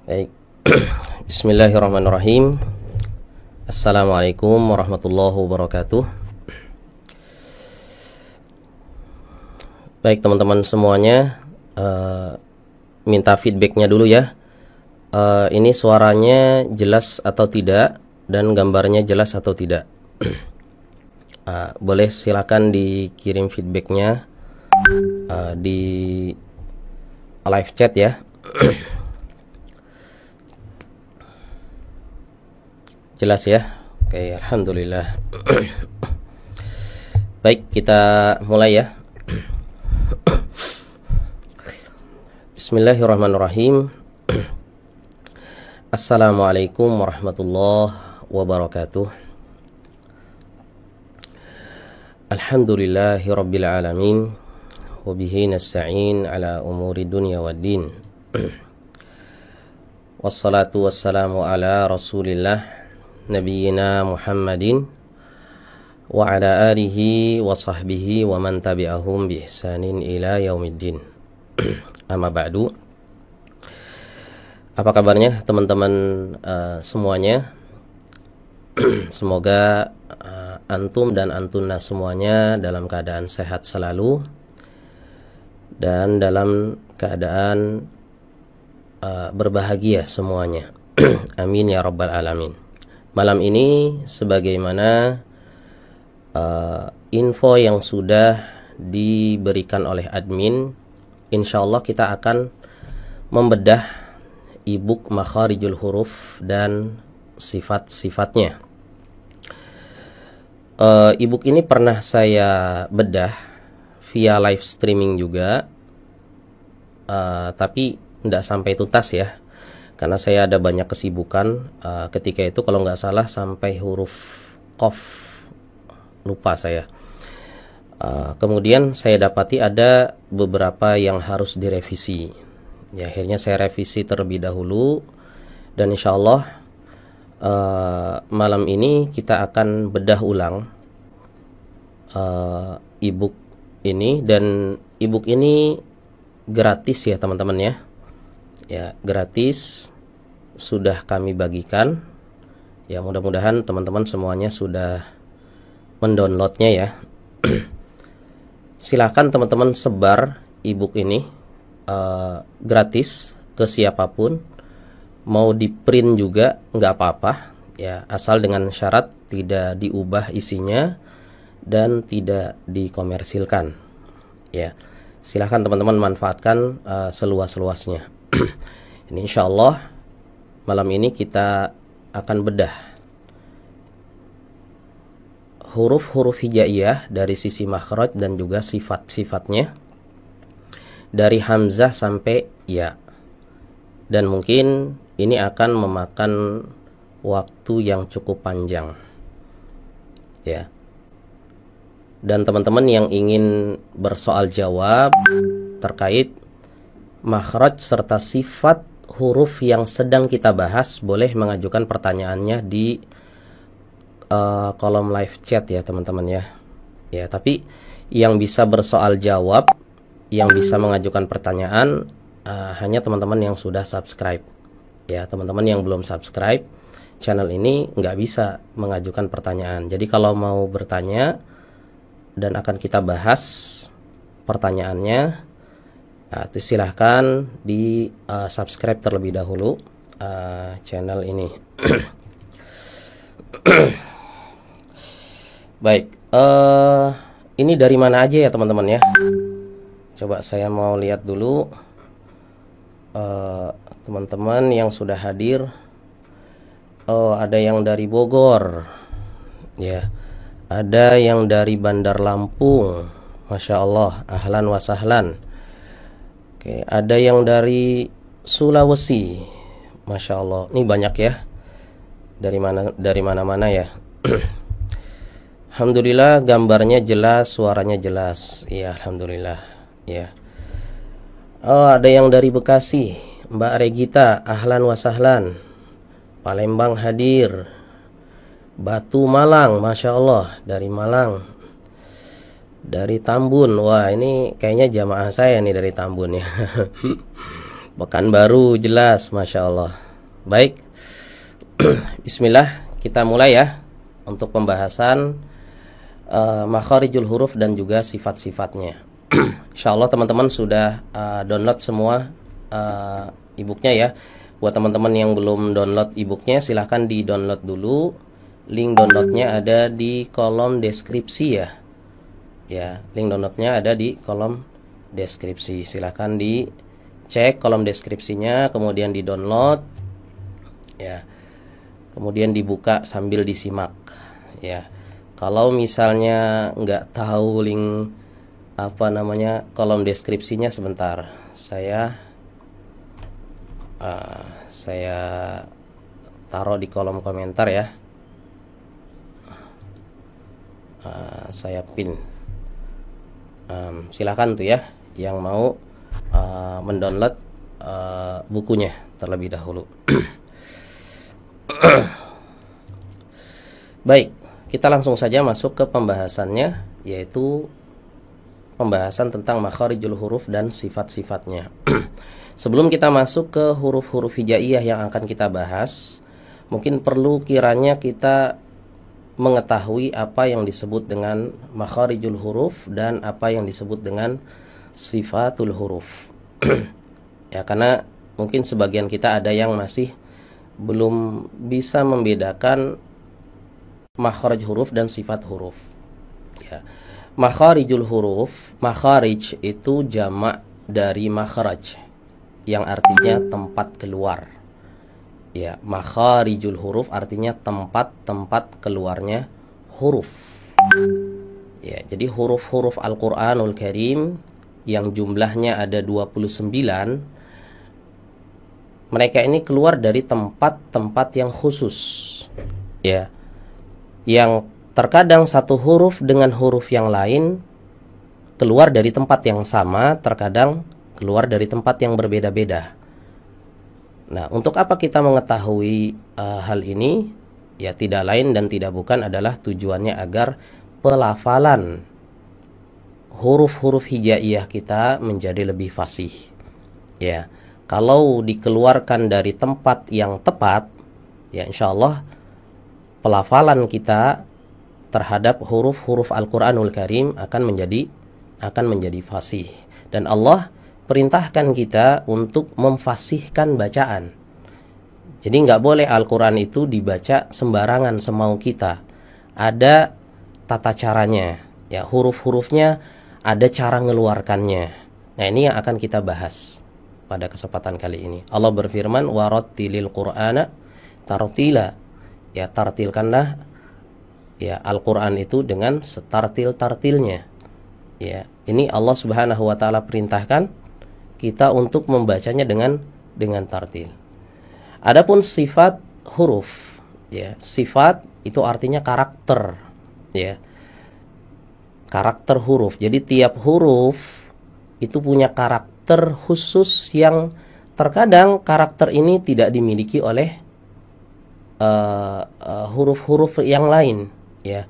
Baik. Bismillahirrahmanirrahim. Assalamualaikum warahmatullahi wabarakatuh. Baik teman-teman semuanya, minta feedbacknya dulu ya. Ini suaranya jelas atau tidak, dan gambarnya jelas atau tidak. Boleh silakan dikirim feedbacknya di live chat ya. Jelas ya? Oke, alhamdulillah. Baik, kita mulai ya. Bismillahirrahmanirrahim. Assalamualaikum warahmatullahi wabarakatuh. Alhamdulillahi rabbil alamin, wabihi nasta'in ala umuri dunya waddin. Wassalatu wassalamu ala rasulillah Nabiyyina Muhammadin wa ala alihi wa sahbihi wa man tabi'ahum bi ihsanin ila yaumiddin. Amma ba'du. Apa kabarnya teman-teman semuanya? Semoga antum dan antuna semuanya dalam keadaan sehat selalu dan dalam keadaan berbahagia semuanya. Amin ya rabbal alamin. Malam ini sebagaimana info yang sudah diberikan oleh admin, insyaallah kita akan membedah e-book Makharijul Huruf dan sifat-sifatnya. E-book ini pernah saya bedah via live streaming juga, tapi tidak sampai tuntas ya. Karena saya ada banyak kesibukan ketika itu, kalau nggak salah sampai huruf Qaf, lupa saya. Kemudian saya dapati ada beberapa yang harus direvisi. Ya, akhirnya saya revisi terlebih dahulu, dan insya Allah malam ini kita akan bedah ulang e-book ini, dan e-book ini gratis ya teman-teman ya. Ya, gratis, sudah kami bagikan. Ya, mudah-mudahan teman-teman semuanya sudah mendownloadnya ya. Silakan teman-teman sebar e-book ini gratis ke siapapun. Mau di print juga nggak apa-apa ya, asal dengan syarat tidak diubah isinya dan tidak dikomersilkan ya. Silakan teman-teman manfaatkan seluas-luasnya. Ini insya Allah malam ini kita akan bedah huruf-huruf hijaiyah dari sisi makhraj dan juga sifat-sifatnya, dari hamzah sampai ya. Dan mungkin ini akan memakan waktu yang cukup panjang ya. Dan teman-teman yang ingin bersoal jawab terkait makhraj serta sifat huruf yang sedang kita bahas, boleh mengajukan pertanyaannya di kolom live chat ya teman-teman ya. Ya, tapi yang bisa bersoal jawab, yang bisa mengajukan pertanyaan hanya teman-teman yang sudah subscribe. Ya, teman-teman yang belum subscribe channel ini nggak bisa mengajukan pertanyaan. Jadi kalau mau bertanya dan akan kita bahas pertanyaannya, itu silahkan di subscribe terlebih dahulu channel ini. Baik, ini dari mana aja ya teman-teman ya? Coba saya mau lihat dulu teman-teman yang sudah hadir. Ada yang dari Bogor, ya. Ada yang dari Bandar Lampung, Masya Allah, ahlan wa sahlan. Oke, ada yang dari Sulawesi. Masya Allah, ini banyak ya. Dari mana-mana ya. Alhamdulillah, gambarnya jelas, suaranya jelas. Iya, alhamdulillah. Ya. Oh, ada yang dari Bekasi, Mbak Regita, ahlan wa sahlan. Palembang hadir. Batu Malang, Masya Allah, dari Malang. Dari Tambun, wah ini kayaknya jamaah saya nih dari Tambun ya. Pekanbaru jelas, Masya Allah. Baik, Bismillah, kita mulai ya untuk pembahasan makharijul huruf dan juga sifat-sifatnya. Insya Allah teman-teman sudah download semua e-booknya ya. Buat teman-teman yang belum download e-booknya, silahkan di-download dulu. Link downloadnya ada di kolom deskripsi ya. Ya, link downloadnya ada di kolom deskripsi. Silahkan dicek kolom deskripsinya, kemudian di-download ya. Kemudian dibuka sambil disimak ya. Kalau misalnya nggak tahu link kolom deskripsinya, sebentar, saya taruh di kolom komentar ya. Saya pin. Silakan tuh ya yang mau mendownload bukunya terlebih dahulu. Baik, kita langsung saja masuk ke pembahasannya, yaitu pembahasan tentang makharijul huruf dan sifat-sifatnya. Sebelum kita masuk ke huruf-huruf hijaiyah yang akan kita bahas, mungkin perlu kiranya kita mengetahui apa yang disebut dengan makharijul huruf dan apa yang disebut dengan sifatul huruf. Ya, karena mungkin sebagian kita ada yang masih belum bisa membedakan makharij huruf dan sifat huruf. Ya. Makharijul huruf, makharij itu jamak dari makharaj yang artinya tempat keluar. Ya, makharijul huruf artinya tempat-tempat keluarnya huruf. Ya, jadi huruf-huruf Al-Qur'anul Karim yang jumlahnya ada 29, mereka ini keluar dari tempat-tempat yang khusus. Ya. Yang terkadang satu huruf dengan huruf yang lain keluar dari tempat yang sama, terkadang keluar dari tempat yang berbeda-beda. Nah, untuk apa kita mengetahui hal ini? Ya, tidak lain dan tidak bukan adalah tujuannya agar pelafalan huruf-huruf hijaiyah kita menjadi lebih fasih. Ya, kalau dikeluarkan dari tempat yang tepat, ya insya Allah pelafalan kita terhadap huruf-huruf Al-Qur'anul Karim akan menjadi fasih. Dan Allah perintahkan kita untuk memfasihkan bacaan. Jadi nggak boleh Al-Quran itu dibaca sembarangan semau kita. Ada tata caranya. Ya, huruf-hurufnya ada cara ngeluarkannya. Nah, ini yang akan kita bahas pada kesempatan kali ini. Allah berfirman, warattilil Qur'ana tartila. Ya, tartilkanlah ya Al-Quran itu dengan setartil-tartilnya. Ya, ini Allah Subhanahu wa taala perintahkan kita untuk membacanya dengan tartil. Adapun sifat huruf, ya, sifat itu artinya karakter, ya. Karakter huruf. Jadi tiap huruf itu punya karakter khusus yang terkadang karakter ini tidak dimiliki oleh huruf-huruf yang lain, ya.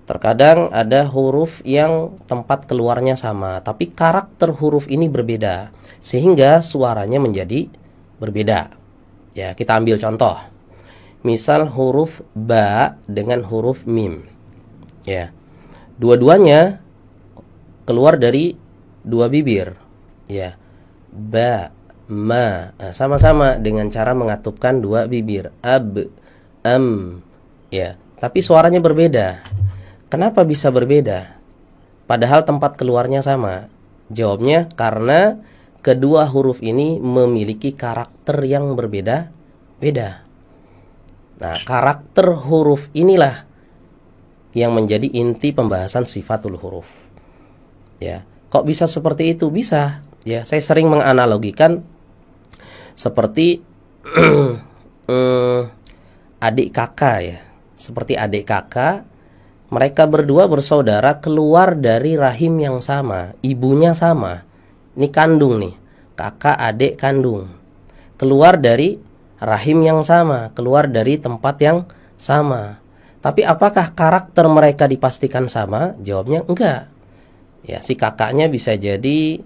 Terkadang ada huruf yang tempat keluarnya sama, tapi karakter huruf ini berbeda, sehingga suaranya menjadi berbeda. Ya, kita ambil contoh. Misal huruf ba dengan huruf mim. Ya. Dua-duanya keluar dari dua bibir. Ya. Ba, ma. Nah, sama-sama dengan cara mengatupkan dua bibir. Ab, am. Ya, tapi suaranya berbeda. Kenapa bisa berbeda? Padahal tempat keluarnya sama. Jawabnya karena kedua huruf ini memiliki karakter yang berbeda-beda. Nah, karakter huruf inilah yang menjadi inti pembahasan sifatul huruf. Ya, kok bisa seperti itu? Bisa. Ya, saya sering menganalogikan seperti adik kakak ya. Seperti adik kakak, mereka berdua bersaudara keluar dari rahim yang sama, ibunya sama. Ini kandung nih, kakak adik kandung. Keluar dari rahim yang sama, keluar dari tempat yang sama. Tapi apakah karakter mereka dipastikan sama? Jawabnya enggak. Ya, si kakaknya bisa jadi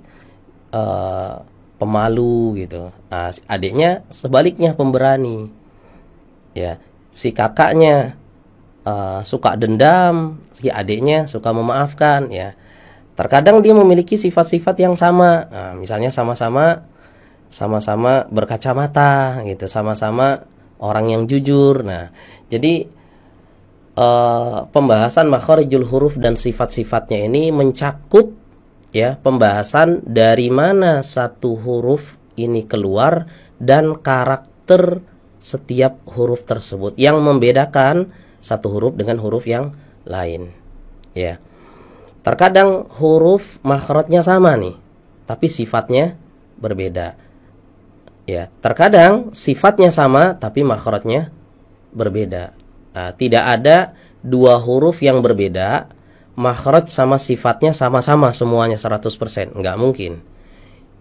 pemalu gitu. Nah, si adiknya sebaliknya pemberani. Ya, si kakaknya suka dendam, si adiknya suka memaafkan. Ya, terkadang dia memiliki sifat-sifat yang sama. Nah, misalnya sama-sama berkacamata gitu, sama-sama orang yang jujur. Nah, jadi pembahasan makharijul huruf dan sifat-sifatnya ini mencakup ya pembahasan dari mana satu huruf ini keluar dan karakter setiap huruf tersebut yang membedakan satu huruf dengan huruf yang lain. Ya. Terkadang huruf makhrajnya sama nih, tapi sifatnya berbeda. Ya, terkadang sifatnya sama tapi makhrajnya berbeda. Nah, tidak ada dua huruf yang berbeda, makhraj sama sifatnya sama-sama semuanya 100%, nggak mungkin.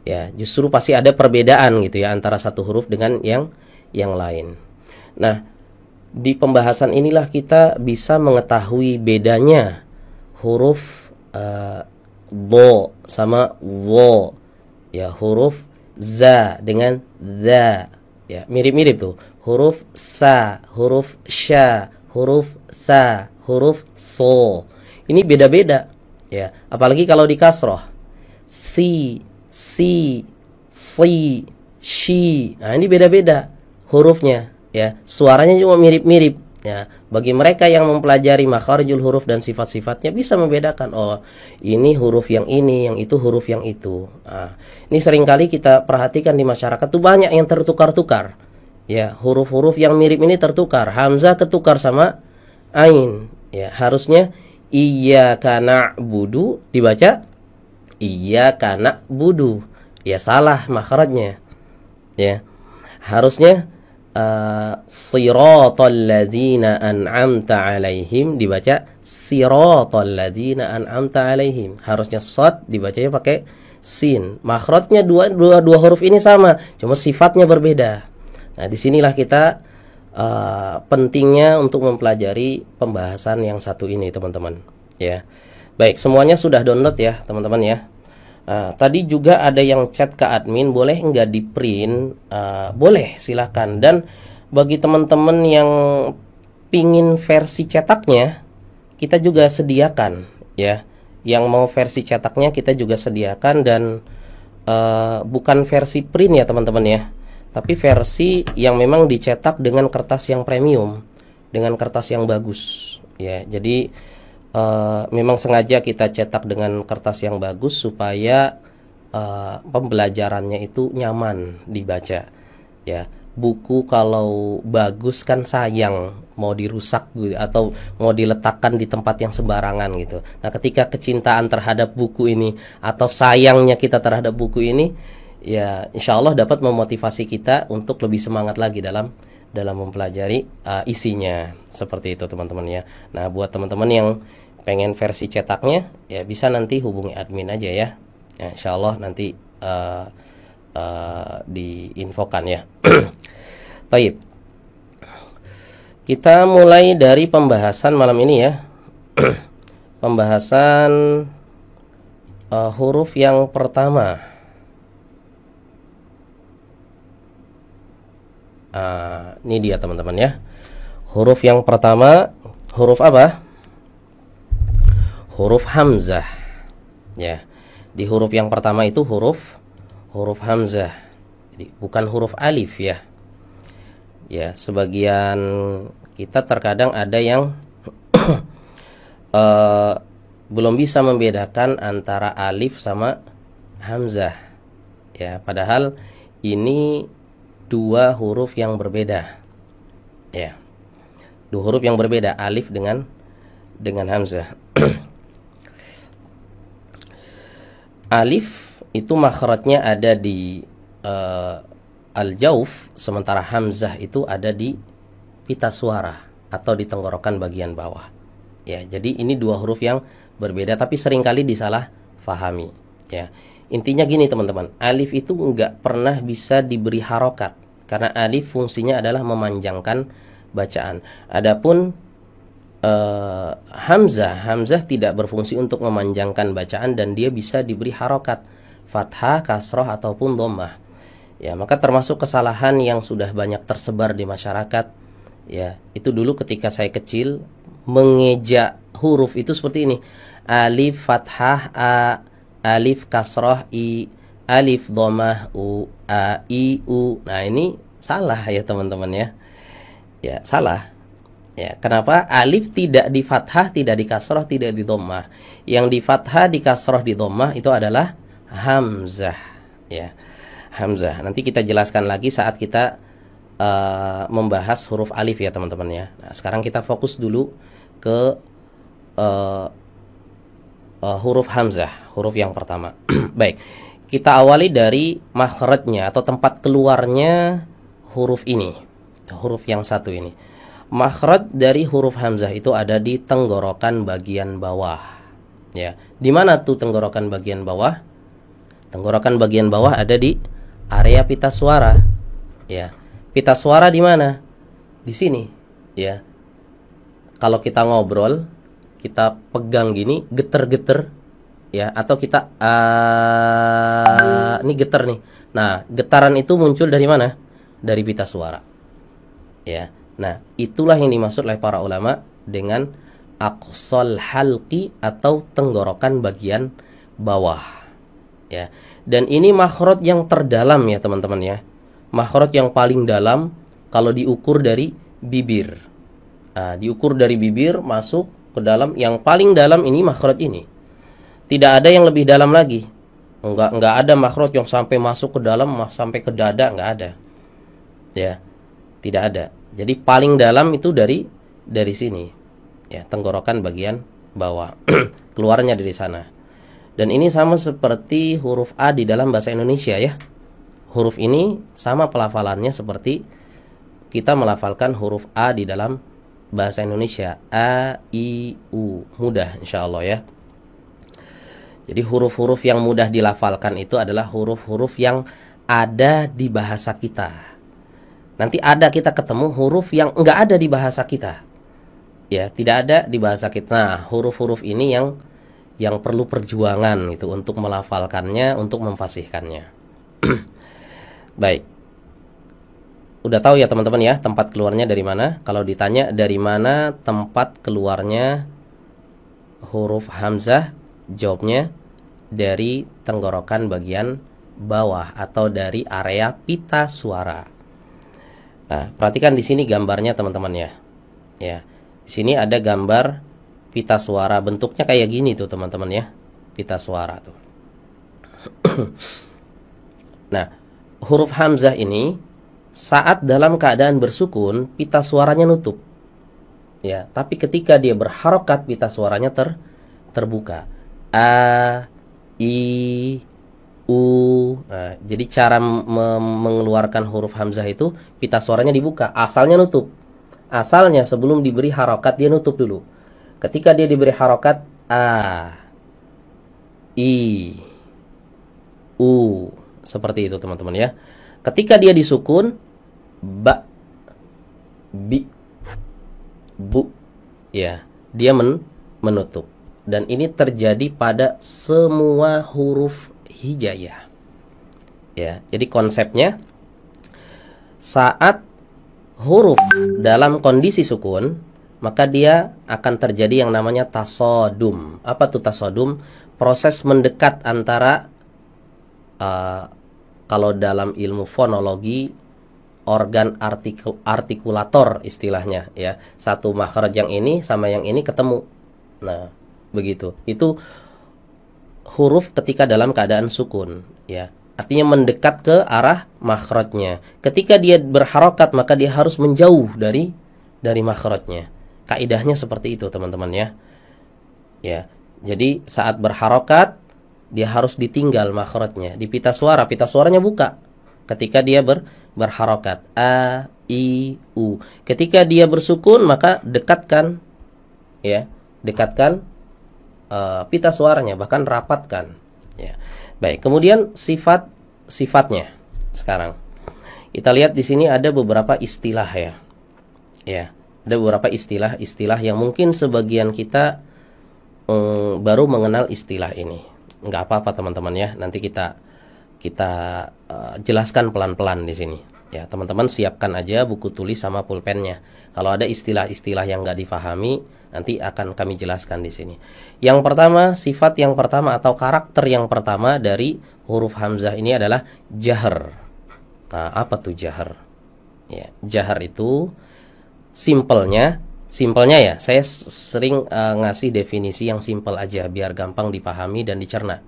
Ya, justru pasti ada perbedaan gitu ya antara satu huruf dengan yang lain. Nah, di pembahasan inilah kita bisa mengetahui bedanya huruf bo sama wo. Ya, huruf za dengan za. Ya, mirip-mirip tuh. Huruf sa, huruf sya, huruf sa, huruf so. Ini beda-beda. Ya, apalagi kalau di kasroh. Si, si, shi. Nah, ini beda-beda hurufnya. Ya, suaranya cuma mirip-mirip. Ya, bagi mereka yang mempelajari makharijul huruf dan sifat-sifatnya bisa membedakan. Oh, ini huruf yang ini, yang itu huruf yang itu. Nah, ini seringkali kita perhatikan di masyarakat tuh banyak yang tertukar-tukar. Ya, huruf-huruf yang mirip ini tertukar. Hamzah ketukar sama ain. Ya, harusnya iyyaka na'budu dibaca iyyaka na'budu. Ya, salah makhrajnya. Ya. Harusnya siratal ladzina an'amta 'alaihim dibaca siratal ladzina an'amta 'alaihim. Harusnya shad dibacanya pakai sin. Makhrajnya dua huruf ini sama, cuma sifatnya berbeda. Nah, disinilah kita pentingnya untuk mempelajari pembahasan yang satu ini, teman-teman. Ya, baik, semuanya sudah download ya, teman-teman ya. Tadi juga ada yang chat ke admin, boleh nggak di print? Boleh, silakan. Dan bagi teman-teman yang pingin versi cetaknya, kita juga sediakan, ya. Yang mau versi cetaknya kita juga sediakan dan bukan versi print ya, teman-teman ya. Tapi versi yang memang dicetak dengan kertas yang premium, dengan kertas yang bagus. Ya, jadi memang sengaja kita cetak dengan kertas yang bagus supaya pembelajarannya itu nyaman dibaca. Ya, buku kalau bagus kan sayang mau dirusak gitu, atau mau diletakkan di tempat yang sembarangan gitu. Nah, ketika kecintaan terhadap buku ini atau sayangnya kita terhadap buku ini, ya insya Allah dapat memotivasi kita untuk lebih semangat lagi dalam mempelajari isinya. Seperti itu, teman-teman ya. Nah, buat teman-teman yang pengen versi cetaknya, ya bisa nanti hubungi admin aja ya. Ya, insya Allah nanti diinfokan ya. Baik, kita mulai dari pembahasan malam ini ya. Pembahasan huruf yang pertama. Ini dia, teman-teman ya. Huruf yang pertama, huruf apa? Huruf hamzah. Ya. Di huruf yang pertama itu huruf hamzah. Jadi bukan huruf alif ya. Ya, sebagian kita terkadang ada yang belum bisa membedakan antara alif sama hamzah. Ya, padahal ini dua huruf yang berbeda. Ya. Dua huruf yang berbeda, alif dengan hamzah. Alif itu makhrajnya ada di al-jauf, sementara hamzah itu ada di pita suara atau di tenggorokan bagian bawah. Ya, jadi ini dua huruf yang berbeda tapi seringkali disalah fahami. Ya, intinya gini teman-teman, alif itu nggak pernah bisa diberi harokat karena alif fungsinya adalah memanjangkan bacaan. Adapun hamzah tidak berfungsi untuk memanjangkan bacaan dan dia bisa diberi harokat, fathah, kasroh ataupun dhammah. Ya, maka termasuk kesalahan yang sudah banyak tersebar di masyarakat. Ya, itu dulu ketika saya kecil mengeja huruf itu seperti ini. Alif fathah a, alif kasroh i, alif dhammah u, a i u. Nah, ini salah ya teman-teman ya. Ya, salah. Ya, kenapa? Alif tidak di fathah, tidak di kasroh, tidak di dhammah. Yang di fathah, di kasroh, di dhammah itu adalah hamzah. Ya, hamzah. Nanti kita jelaskan lagi saat kita membahas huruf alif ya teman-teman ya. Nah, sekarang kita fokus dulu ke huruf hamzah, huruf yang pertama. Baik, kita awali dari makhrajnya atau tempat keluarnya huruf ini, huruf yang satu ini. Makhraj dari huruf hamzah itu ada di tenggorokan bagian bawah. Ya, di mana tuh tenggorokan bagian bawah? Tenggorokan bagian bawah ada di area pita suara. Ya, pita suara di mana? Di sini. Ya, kalau kita ngobrol, kita pegang gini, geter-geter, ya, atau kita ini getar nih. Nah, getaran itu muncul dari mana? Dari pita suara. Ya. Nah, itulah yang dimaksud oleh para ulama dengan aqsal halqi atau tenggorokan bagian bawah. Ya. Dan ini makhraj yang terdalam ya, teman-teman ya. Makhraj yang paling dalam kalau diukur dari bibir. Nah, diukur dari bibir masuk ke dalam, yang paling dalam ini makhraj ini. Tidak ada yang lebih dalam lagi. Enggak ada makhraj yang sampai masuk ke dalam, sampai ke dada, enggak ada. Ya. Tidak ada. Jadi paling dalam itu dari sini. Ya, tenggorokan bagian bawah. Keluarnya dari sana. Dan ini sama seperti huruf A di dalam bahasa Indonesia ya. Huruf ini sama pelafalannya seperti kita melafalkan huruf A di dalam bahasa Indonesia. A, I, U. Mudah insyaallah ya. Jadi huruf-huruf yang mudah dilafalkan itu adalah huruf-huruf yang ada di bahasa kita. Nanti ada kita ketemu huruf yang enggak ada di bahasa kita. Ya, tidak ada di bahasa kita. Nah, huruf-huruf ini yang perlu perjuangan itu untuk melafalkannya, untuk memfasihkannya. Baik. Udah tahu ya teman-teman ya, tempat keluarnya dari mana? Kalau ditanya dari mana tempat keluarnya huruf hamzah, jawabnya dari tenggorokan bagian bawah atau dari area pita suara. Nah, perhatikan di sini gambarnya teman-teman ya. Ya. Di sini ada gambar pita suara, bentuknya kayak gini tuh teman-teman ya. Pita suara tuh. Nah, huruf hamzah ini saat dalam keadaan bersukun, pita suaranya nutup. Ya, tapi ketika dia berharokat, pita suaranya terbuka. A, I, U. Nah, jadi cara mengeluarkan huruf hamzah itu pita suaranya dibuka, asalnya nutup. Asalnya sebelum diberi harokat dia nutup dulu. Ketika dia diberi harokat A, I, U, seperti itu teman-teman ya. Ketika dia disukun ba, bi, bu, ya, dia menutup. Dan ini terjadi pada semua huruf hijaiyah. Ya, jadi konsepnya saat huruf dalam kondisi sukun, maka dia akan terjadi yang namanya tasodum. Apa tuh tasodum? Proses mendekat antara kalau dalam ilmu fonologi organ artikulator istilahnya ya. Satu makhraj yang ini sama yang ini ketemu. Nah, begitu. Itu huruf ketika dalam keadaan sukun ya. Artinya mendekat ke arah makhrajnya. Ketika dia berharokat maka dia harus menjauh dari makhrajnya. Kaidahnya seperti itu teman-teman ya. Ya. Jadi saat berharokat dia harus ditinggal makhrajnya. Di pita suaranya buka ketika dia berharokat. A, I, U. Ketika dia bersukun, maka dekatkan, ya, dekatkan pita suaranya, bahkan rapatkan. Ya. Baik, kemudian sifatnya. Sekarang kita lihat di sini ada beberapa istilah, ya. Ya, ada beberapa istilah yang mungkin sebagian kita baru mengenal istilah ini. Nggak apa-apa teman-teman ya. Nanti kita jelaskan pelan-pelan di sini. Ya, teman-teman siapkan aja buku tulis sama pulpennya. Kalau ada istilah-istilah yang nggak difahami, nanti akan kami jelaskan di sini. Yang pertama, sifat yang pertama atau karakter yang pertama dari huruf hamzah ini adalah jahar. Nah, apa tuh jahar? Ya, jahar itu simpelnya ya. Saya sering ngasih definisi yang simpel aja biar gampang dipahami dan dicerna.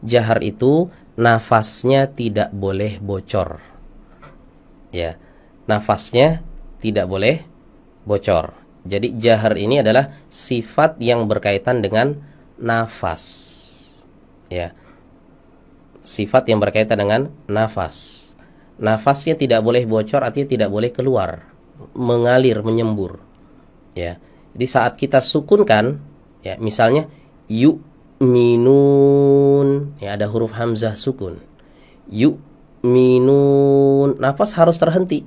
Jahar itu nafasnya tidak boleh bocor. Ya, nafasnya tidak boleh bocor. Jadi jahar ini adalah sifat yang berkaitan dengan nafas. Ya, sifat yang berkaitan dengan nafas. Nafasnya tidak boleh bocor, artinya tidak boleh keluar, mengalir, menyembur. Ya, jadi saat kita sukunkan, ya, misalnya yu minun, ya, ada huruf hamzah sukun. Yu minun, nafas harus terhenti,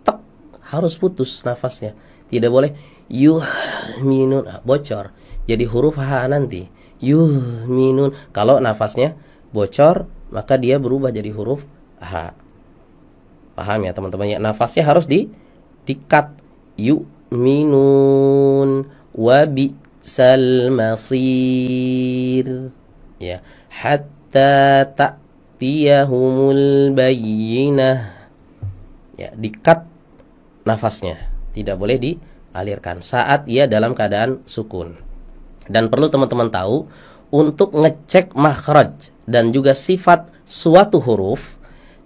tek, harus putus nafasnya, tidak boleh yuh minun, bocor, jadi huruf H nanti yuh minun. Kalau nafasnya bocor, maka dia berubah jadi huruf H. Paham ya teman-teman ya? Nafasnya harus di-cut. Yu minun wabi salmasir, ya, hatta ta'tiyahumul bayyinah, ya, di-cut nafasnya, tidak boleh dialirkan saat ia dalam keadaan sukun. Dan perlu teman-teman tahu, untuk ngecek makhraj dan juga sifat suatu huruf,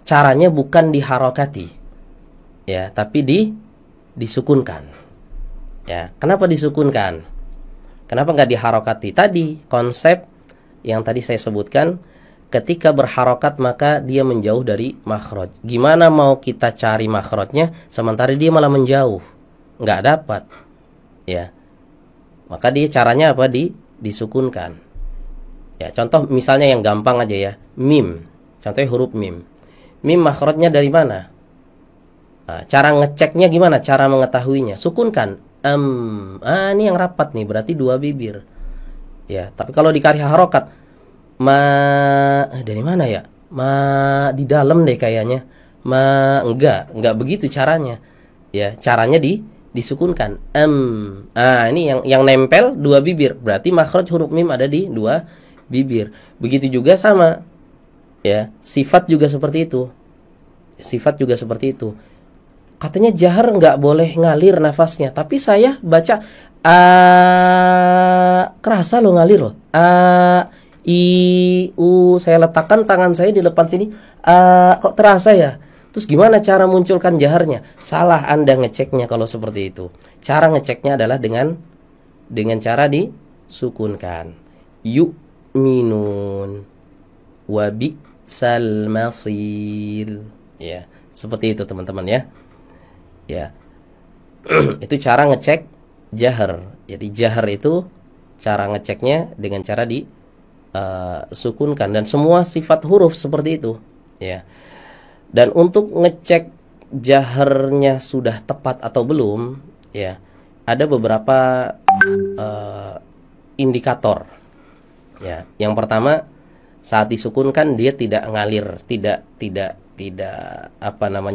caranya bukan diharokati, ya, tapi disukunkan. Ya, kenapa disukunkan? Kenapa nggak diharokati? Tadi konsep yang tadi saya sebutkan, ketika berharokat maka dia menjauh dari makhraj. Gimana mau kita cari makhrajnya sementara dia malah menjauh? Nggak dapat. Ya. Maka dia caranya apa? Disukunkan. Ya, contoh misalnya yang gampang aja ya, mim. Contohnya huruf mim. Mim makhrajnya dari mana? Nah, cara ngeceknya gimana? Cara mengetahuinya? Sukunkan. Ini yang rapat nih, berarti dua bibir. Ya, tapi kalau dikasih harokat, dari mana ya? Di dalam deh kayaknya. Enggak begitu caranya. Ya, caranya disukunkan. Ini yang nempel dua bibir, berarti makhraj huruf mim ada di dua bibir. Begitu juga sama, ya, sifat juga seperti itu. Katanya jahar nggak boleh ngalir nafasnya, tapi saya baca kerasa loh ngalir loh. I, U, saya letakkan tangan saya di depan sini, kok terasa ya? Terus gimana cara munculkan jaharnya? Salah Anda ngeceknya kalau seperti itu. Cara ngeceknya adalah dengan cara disukunkan. Yu minun wabi salmasir. Ya, seperti itu teman-teman ya. Ya. Itu cara ngecek jahar. Jadi jahar itu cara ngeceknya dengan cara disukunkan, dan semua sifat huruf seperti itu, ya. Dan untuk ngecek jaharnya sudah tepat atau belum, ya, ada beberapa indikator. Ya, yang pertama, saat disukunkan dia tidak ngalir, tidak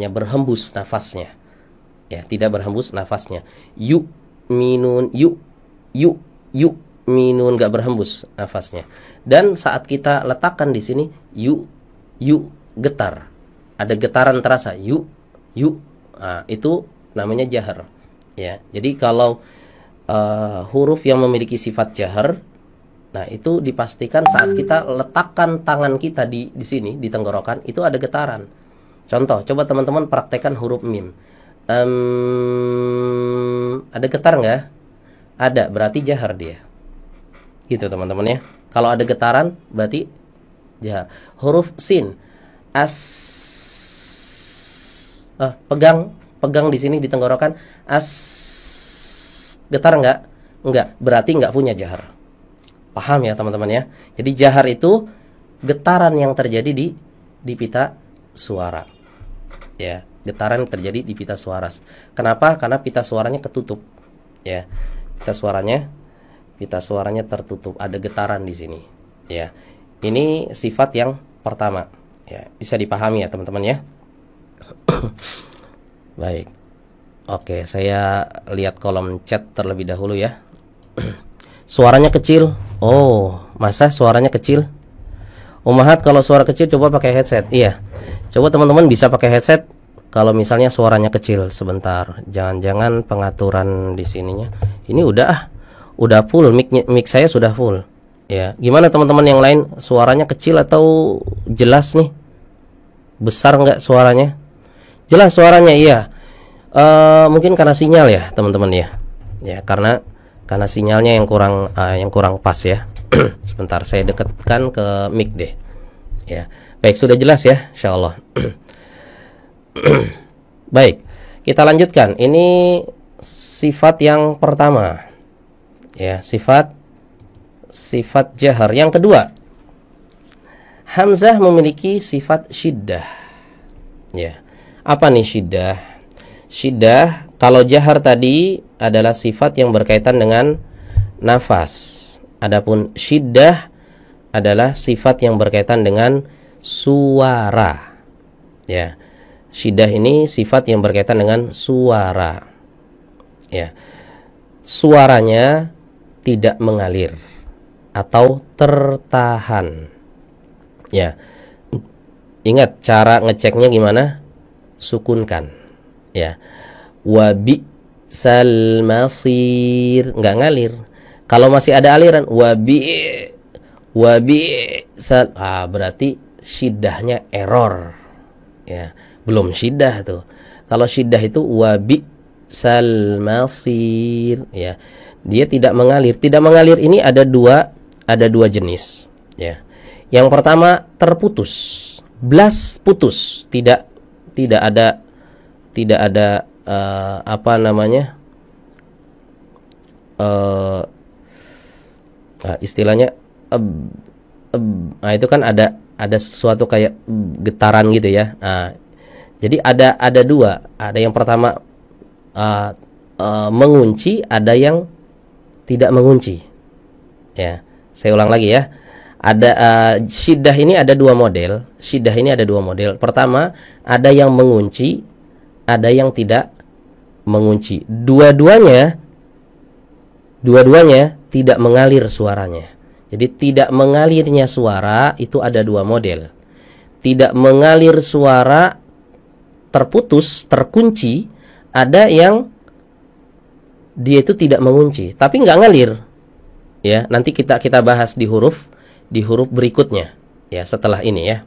berhembus nafasnya. Ya, tidak berhembus nafasnya. Yu minun, yu minun, gak berhembus nafasnya. Dan saat kita letakkan di sini yu getar, ada getaran terasa, yu. Nah, itu namanya jahar. Ya, jadi kalau huruf yang memiliki sifat jahar, nah itu dipastikan saat kita letakkan tangan kita di sini di tenggorokan itu ada getaran. Contoh, coba teman-teman praktekkan huruf mim. Ada getar nggak? Ada, berarti jahar dia. Gitu teman-teman ya. Kalau ada getaran berarti jahar. Huruf sin, as, pegang di sini di tenggorokan, as, getar enggak? Enggak, berarti enggak punya jahar. Paham ya teman-teman ya? Jadi jahar itu getaran yang terjadi di pita suara. Ya, getaran yang terjadi di pita suara. Kenapa? Karena pita suaranya ketutup. Ya. Pita suaranya tertutup, ada getaran di sini. Ya. Ini sifat yang pertama. Ya, bisa dipahami ya teman-teman ya. Baik. Oke, saya lihat kolom chat terlebih dahulu ya. Suaranya kecil. Oh, masa suaranya kecil? Umahat, kalau suara kecil coba pakai headset. Iya. Coba teman-teman bisa pakai headset kalau misalnya suaranya kecil. Sebentar. Jangan-jangan pengaturan di sininya. Ini udah full, mic saya sudah full. Ya, gimana teman-teman yang lain? Suaranya kecil atau jelas nih? Besar enggak suaranya? Jelas suaranya, iya. Mungkin karena sinyal ya, teman-teman ya. Ya, karena sinyalnya yang kurang pas ya. Sebentar, saya dekatkan ke mic deh. Ya, baik, sudah jelas ya, insyaallah. Baik, kita lanjutkan. Ini sifat yang pertama. Ya, sifat jahar. Yang kedua, hamzah memiliki sifat syiddah. Ya. Apa nih syiddah? Syiddah kalau jahar tadi adalah sifat yang berkaitan dengan nafas. Adapun syiddah adalah sifat yang berkaitan dengan suara. Ya. Syiddah ini sifat yang berkaitan dengan suara. Ya. Suaranya tidak mengalir atau tertahan. Ya. Ingat cara ngeceknya gimana? Sukunkan. Ya. Wabi sal masir, enggak ngalir. Kalau masih ada aliran wabi sal, berarti syiddahnya error. Ya, belum syiddah tuh. Kalau syiddah itu wabi sal masir, ya. Dia tidak mengalir. Tidak mengalir ini ada dua jenis, ya. Yang pertama terputus, blas putus, tidak ada apa namanya? Istilahnya itu kan ada sesuatu kayak getaran gitu ya. Jadi ada dua. Ada yang pertama mengunci, ada yang tidak mengunci. Ya, saya ulang lagi ya. Ada syiddah ini ada dua model. Syiddah ini ada dua model. Pertama, ada yang mengunci, ada yang tidak mengunci. Dua-duanya tidak mengalir suaranya. Jadi tidak mengalirnya suara itu ada dua model. Tidak mengalir suara terputus, terkunci, ada yang dia itu tidak mengunci, tapi nggak ngalir. Ya, nanti kita bahas di huruf berikutnya. Ya, setelah ini ya.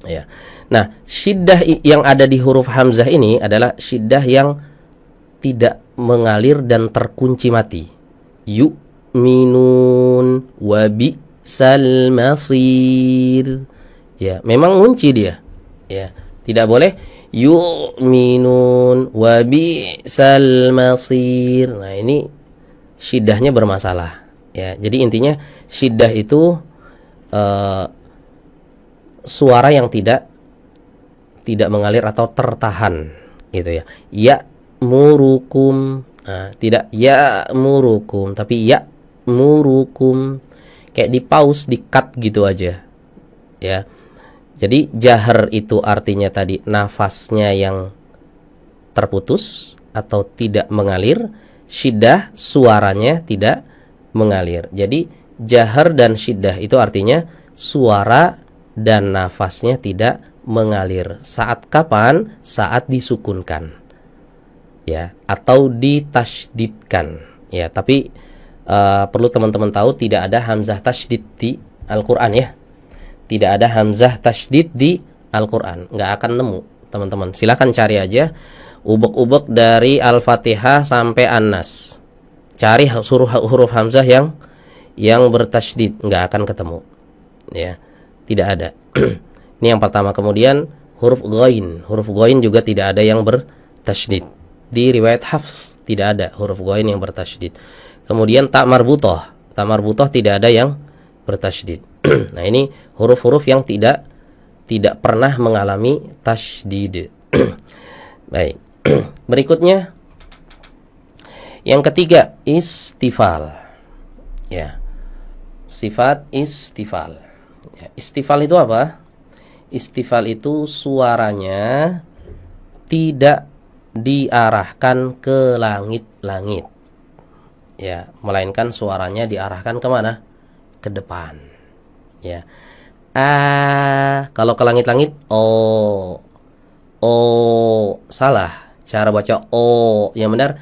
Ya. Nah, syiddah yang ada di huruf hamzah ini adalah syiddah yang tidak mengalir dan terkunci mati. Yu'minun wa bi'sal masir. Ya, memang ngunci dia. Ya, tidak boleh yu'minun wa bi'sal masir. Nah, ini syiddahnya bermasalah. Ya, jadi intinya syiddah itu suara yang tidak mengalir atau tertahan gitu ya. Ya'murukum, tidak ya'murukum tapi ya'murukum, kayak di pause, di cut gitu aja. Ya. Jadi jahar itu artinya tadi nafasnya yang terputus atau tidak mengalir, syiddah suaranya tidak mengalir. Jadi jahar dan syiddah itu artinya suara dan nafasnya tidak mengalir. Saat kapan? Saat disukunkan. Ya, atau ditasydidkan. Ya, tapi perlu teman-teman tahu tidak ada hamzah tasydid di Al-Qur'an ya. Tidak ada hamzah tasydid di Al-Qur'an. Nggak akan nemu, teman-teman. Silakan cari aja ubek-ubek dari Al-Fatihah sampai An-Nas. Cari huruf hamzah yang bertasydid, nggak akan ketemu. Ya. tidak ada. Ini yang pertama. Kemudian huruf ghain juga tidak ada yang bertasydid. Di riwayat Hafs tidak ada huruf ghain yang bertasydid. Kemudian ta marbutah tidak ada yang bertasydid. Nah, ini huruf-huruf yang tidak pernah mengalami tasydid. Baik. Berikutnya yang ketiga, istifal. Ya. Sifat istifal. Ya, istifal itu apa? Istifal itu suaranya tidak diarahkan ke langit-langit. Ya, melainkan suaranya diarahkan kemana? Ke depan. Ya. Kalau ke langit-langit, salah. Cara baca yang benar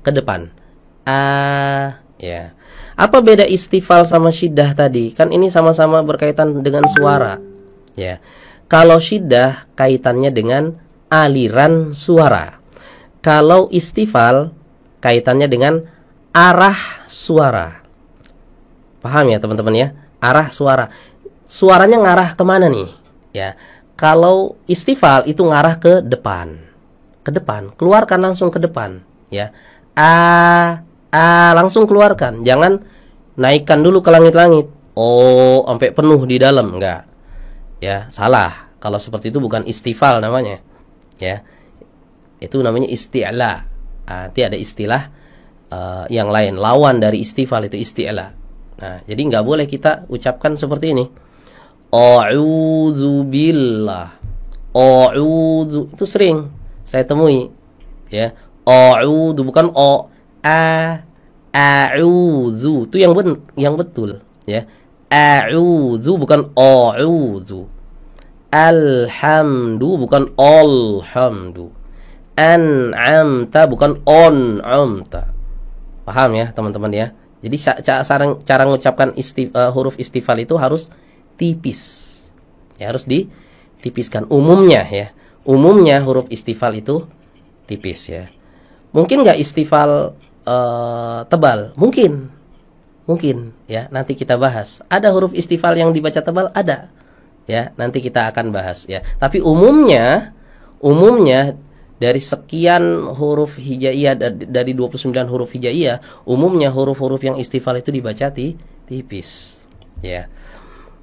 ke depan. Ya. Apa beda istifal sama syiddah tadi? Kan ini sama-sama berkaitan dengan suara. Ya. Kalau syiddah kaitannya dengan aliran suara. Kalau istifal kaitannya dengan arah suara. Paham ya teman-teman ya? Arah suara. Suaranya ngarah kemana nih? Ya. Kalau istifal itu ngarah ke depan. Ke depan. Keluarkan langsung ke depan. Ya. Langsung keluarkan. Jangan naikkan dulu ke langit-langit. Sampai penuh di dalam. Enggak. Ya, salah. Kalau seperti itu bukan istifal namanya. Ya. Itu namanya isti'la. Nanti ada istilah yang lain. Lawan dari istifal itu isti'la. Nah, jadi nggak boleh kita ucapkan seperti ini. A'udzu billah. A'udzu itu sering saya temui. Ya. A'udzu bukan a'udzu. Itu yang betul, ya. A'udzu bukan a'udzu. Alhamdu bukan alhamdu. An'amta bukan on'amta. Paham ya teman-teman ya? Jadi cara mengucapkan huruf istifal itu harus tipis. Ya, harus ditipiskan umumnya ya. Umumnya huruf istifal itu tipis ya. Mungkin nggak istifal tebal? Mungkin ya. Nanti kita bahas. Ada huruf istifal yang dibaca tebal? Ada. Ya, nanti kita akan bahas ya. Tapi umumnya dari sekian huruf hijaiyah, dari 29 huruf hijaiyah, umumnya huruf-huruf yang istifal itu dibaca tipis. Ya.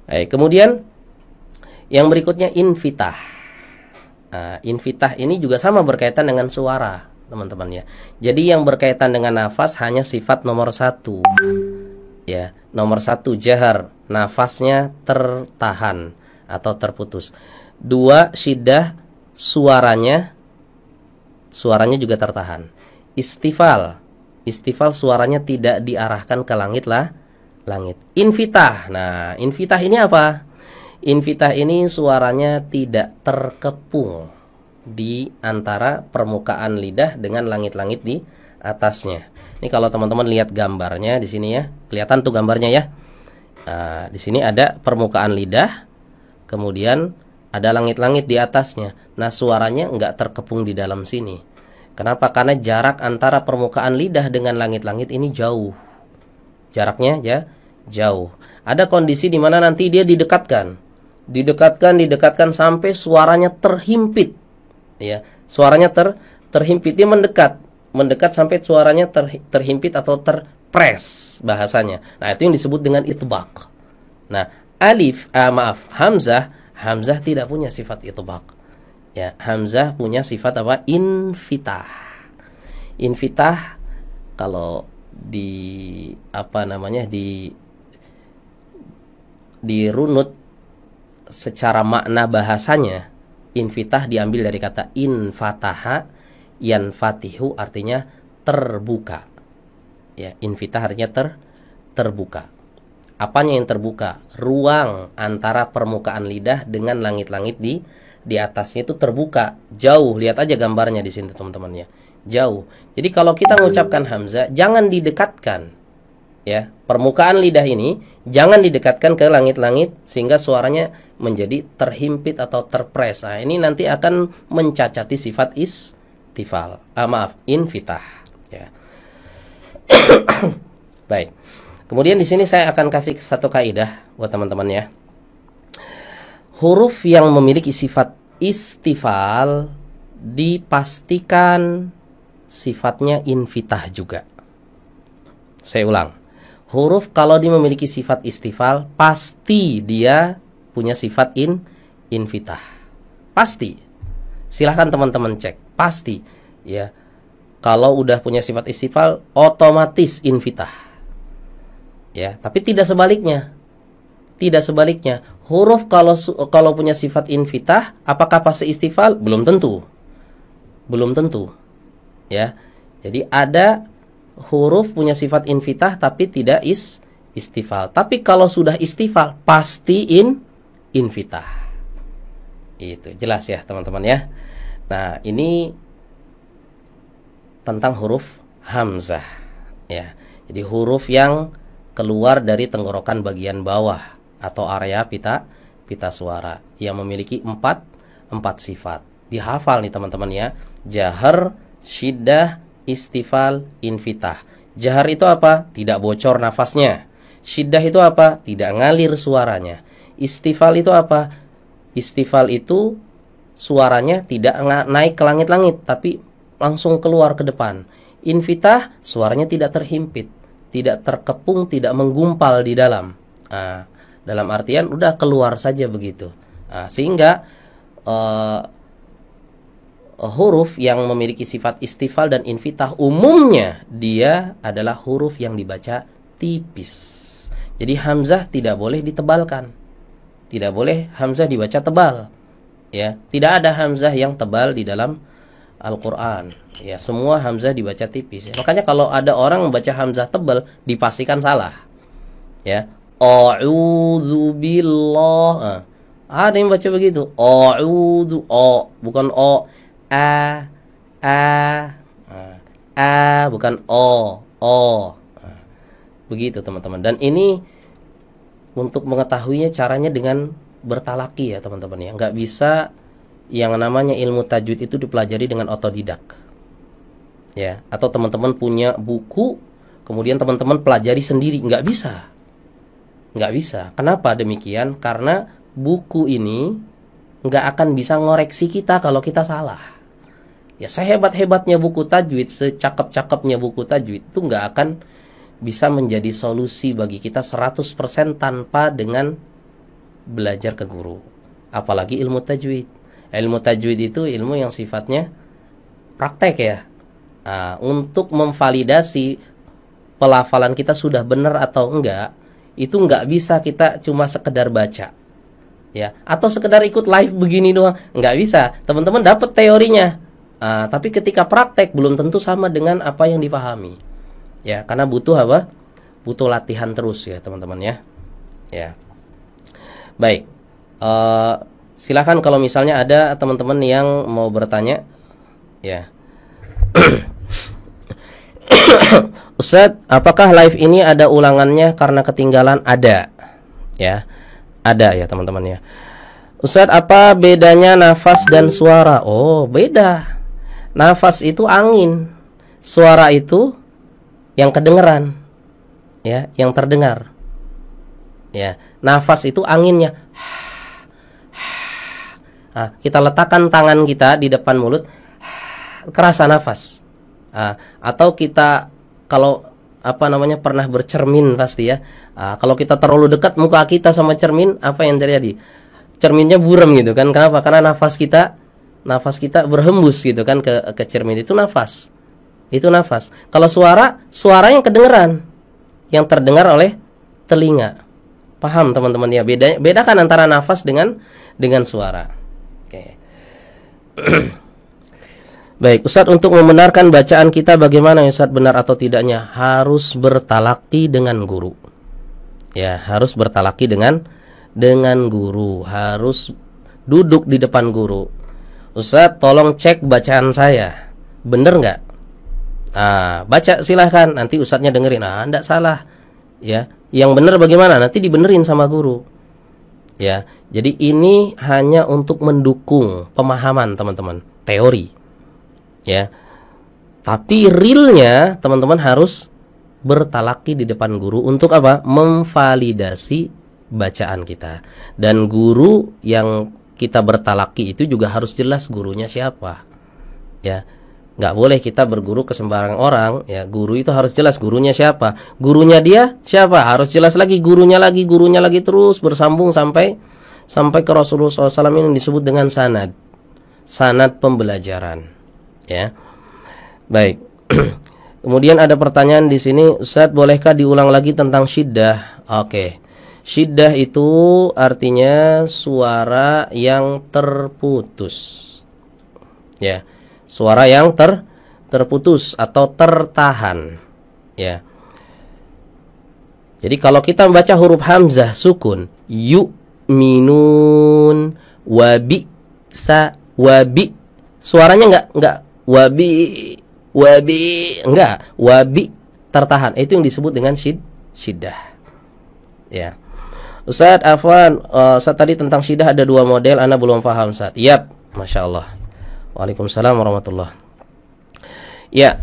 Kemudian yang berikutnya infitah. Infitah ini juga sama berkaitan dengan suara, teman-teman ya. Jadi yang berkaitan dengan nafas hanya sifat nomor 1. Ya, nomor 1 jahar, nafasnya tertahan atau terputus. 2 syiddah, suaranya juga tertahan. Istifal suaranya tidak diarahkan ke langit. Infitah. Nah, infitah ini apa? Infitah ini suaranya tidak terkepung di antara permukaan lidah dengan langit-langit di atasnya. Ini kalau teman-teman lihat gambarnya di sini ya, kelihatan tuh gambarnya ya. Di sini ada permukaan lidah, kemudian ada langit-langit di atasnya. Nah, suaranya nggak terkepung di dalam sini. Kenapa? Karena jarak antara permukaan lidah dengan langit-langit ini jauh. Jaraknya ya jauh. Ada kondisi di mana nanti dia didekatkan sampai suaranya terhimpit. Ya, suaranya terhimpit, dia mendekat sampai suaranya terhimpit atau terpres bahasanya. Nah, itu yang disebut dengan itbaq. Nah, Hamzah tidak punya sifat itbaq. Ya, Hamzah punya sifat apa? Infitah. Infitah kalau dirunut secara makna bahasanya, infitah diambil dari kata infataha, yanfatihu artinya terbuka. Ya, infitah artinya terbuka. Apanya yang terbuka? Ruang antara permukaan lidah dengan langit-langit di atasnya itu terbuka, jauh. Lihat aja gambarnya di sini teman-teman ya. Jauh. Jadi kalau kita mengucapkan hamzah jangan didekatkan. Ya, permukaan lidah ini jangan didekatkan ke langit-langit sehingga suaranya menjadi terhimpit atau terpres. Nah, ini nanti akan mencacati sifat infitah ya. Baik. Kemudian di sini saya akan kasih satu kaidah buat teman-teman ya. huruf yang memiliki sifat istifal dipastikan sifatnya infitah juga. Saya ulang. Huruf kalau dia memiliki sifat istifal, pasti dia punya sifat infitah. Pasti. Silahkan teman-teman cek. Pasti. Ya. Kalau udah punya sifat istifal, otomatis infitah. Ya, tapi tidak sebaliknya. Tidak sebaliknya. Huruf kalau punya sifat infitah, apakah pasti istifal? Belum tentu. Belum tentu. Ya. Jadi ada huruf punya sifat infitah tapi tidak istifal. Tapi kalau sudah istifal pasti infitah. Itu jelas ya teman-teman ya. Nah, ini tentang huruf hamzah ya. Jadi huruf yang keluar dari tenggorokan bagian bawah atau area pita suara yang memiliki empat sifat. Dihafal nih teman-teman ya. Jahar, syiddah, istifal, infitah. Jahar itu apa? Tidak bocor nafasnya. Syiddah itu apa? Tidak ngalir suaranya. Istifal itu apa? Istifal itu suaranya tidak naik ke langit-langit, tapi langsung keluar ke depan. Infitah, suaranya tidak terhimpit, tidak terkepung, tidak menggumpal di dalam. Dalam artian udah keluar saja begitu. Sehingga huruf yang memiliki sifat istifal dan infitah umumnya dia adalah huruf yang dibaca tipis. Jadi hamzah tidak boleh ditebalkan. Tidak boleh hamzah dibaca tebal. Ya, tidak ada hamzah yang tebal di dalam Al-Qur'an. Ya, semua hamzah dibaca tipis. Ya. Makanya kalau ada orang membaca hamzah tebal dipastikan salah. Ya. A'udzu billah. Ada yang baca begitu. A'udzu, bukan o. Bukan o. Begitu teman-teman. Dan ini untuk mengetahuinya caranya dengan bertalaki ya teman-teman ya. Nggak bisa yang namanya ilmu tajwid itu dipelajari dengan otodidak ya. Atau teman-teman punya buku kemudian teman-teman pelajari sendiri. Nggak bisa. Nggak bisa. Kenapa demikian? Karena buku ini nggak akan bisa ngoreksi kita kalau kita salah. Ya, sehebat-hebatnya buku tajwid, secakep-cakepnya buku tajwid itu nggak akan bisa menjadi solusi bagi kita 100% tanpa dengan belajar ke guru. Apalagi ilmu tajwid. Ilmu tajwid itu ilmu yang sifatnya praktek ya. Untuk memvalidasi pelafalan kita sudah benar atau enggak, itu enggak bisa kita cuma sekedar baca. Ya, atau sekedar ikut live begini doang, enggak bisa. Teman-teman dapat teorinya. Tapi ketika praktek belum tentu sama dengan apa yang dipahami. Ya, karena butuh apa? Butuh latihan terus ya, teman-teman ya. Ya. Baik. Silakan kalau misalnya ada teman-teman yang mau bertanya. Ya. Ustadz, apakah live ini ada ulangannya karena ketinggalan? Ada. Ya. Ada ya, teman-teman ya. Ustadz, apa bedanya nafas dan suara? Oh, beda. Nafas itu angin. Suara itu yang kedengeran. Ya, yang terdengar. Ya, nafas itu anginnya. Kita letakkan tangan kita di depan mulut, kerasa nafas. Atau kita kalau pernah bercermin pasti ya. Kalau kita terlalu dekat muka kita sama cermin, apa yang terjadi? Cerminnya buram gitu kan? Kenapa? Karena nafas kita berhembus gitu kan ke cermin. Itu nafas. Itu nafas. Kalau suara yang kedengeran, yang terdengar oleh telinga. Paham teman-teman ya? Bedakan antara nafas dengan suara. Oke. Baik, Ustadz, untuk membenarkan bacaan kita bagaimana Ustadz, benar atau tidaknya? Harus bertalaki dengan guru. Ya, harus bertalaki dengan guru. Harus duduk di depan guru. Ustadz, tolong cek bacaan saya. Bener nggak? Baca silahkan. Nanti Ustadznya dengerin. Enggak salah. Ya, yang benar bagaimana? Nanti dibenerin sama guru. Ya, jadi ini hanya untuk mendukung pemahaman teman-teman, teori. Ya, tapi realnya teman-teman harus bertalaki di depan guru untuk apa? Memvalidasi bacaan kita. Dan guru yang kita bertalaki itu juga harus jelas gurunya siapa. Ya, nggak boleh kita berguru ke sembarang orang. Ya, guru itu harus jelas gurunya siapa. Gurunya dia siapa, harus jelas lagi gurunya lagi terus bersambung sampai ke Rasulullah SAW. Ini disebut dengan sanad pembelajaran. Ya, baik. Kemudian ada pertanyaan di sini, Ustaz, bolehkah diulang lagi tentang syiddah? Oke. Syiddah itu artinya suara yang terputus. Ya. Suara yang terputus atau tertahan. Ya. Jadi kalau kita membaca huruf hamzah sukun, yu'minun, wabi, suaranya enggak wabi, enggak, wabi tertahan. Itu yang disebut dengan syiddah. Ya. Ustaz afwan, Ustaz tadi tentang syiddah ada 2 model, ana belum paham, Ustaz. Yap, Masya Allah. Waalaikumsalam warahmatullah. Ya,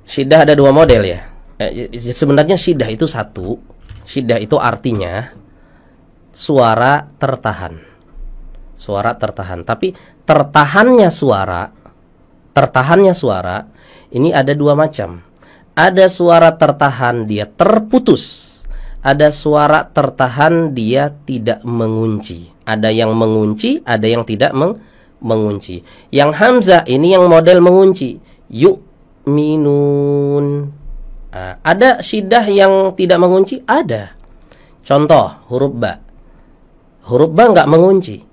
syiddah ada 2 model ya. Sebenarnya syiddah itu satu. Syiddah itu artinya suara tertahan. Suara tertahan. Tapi tertahannya suara ini ada 2 macam. Ada suara tertahan dia terputus. Ada suara tertahan dia tidak mengunci. Ada yang mengunci, ada yang tidak mengunci. Yang hamzah ini yang model mengunci. Yu'minun. Ada syiddah yang tidak mengunci? Ada. Contoh huruf ba. Huruf ba enggak mengunci.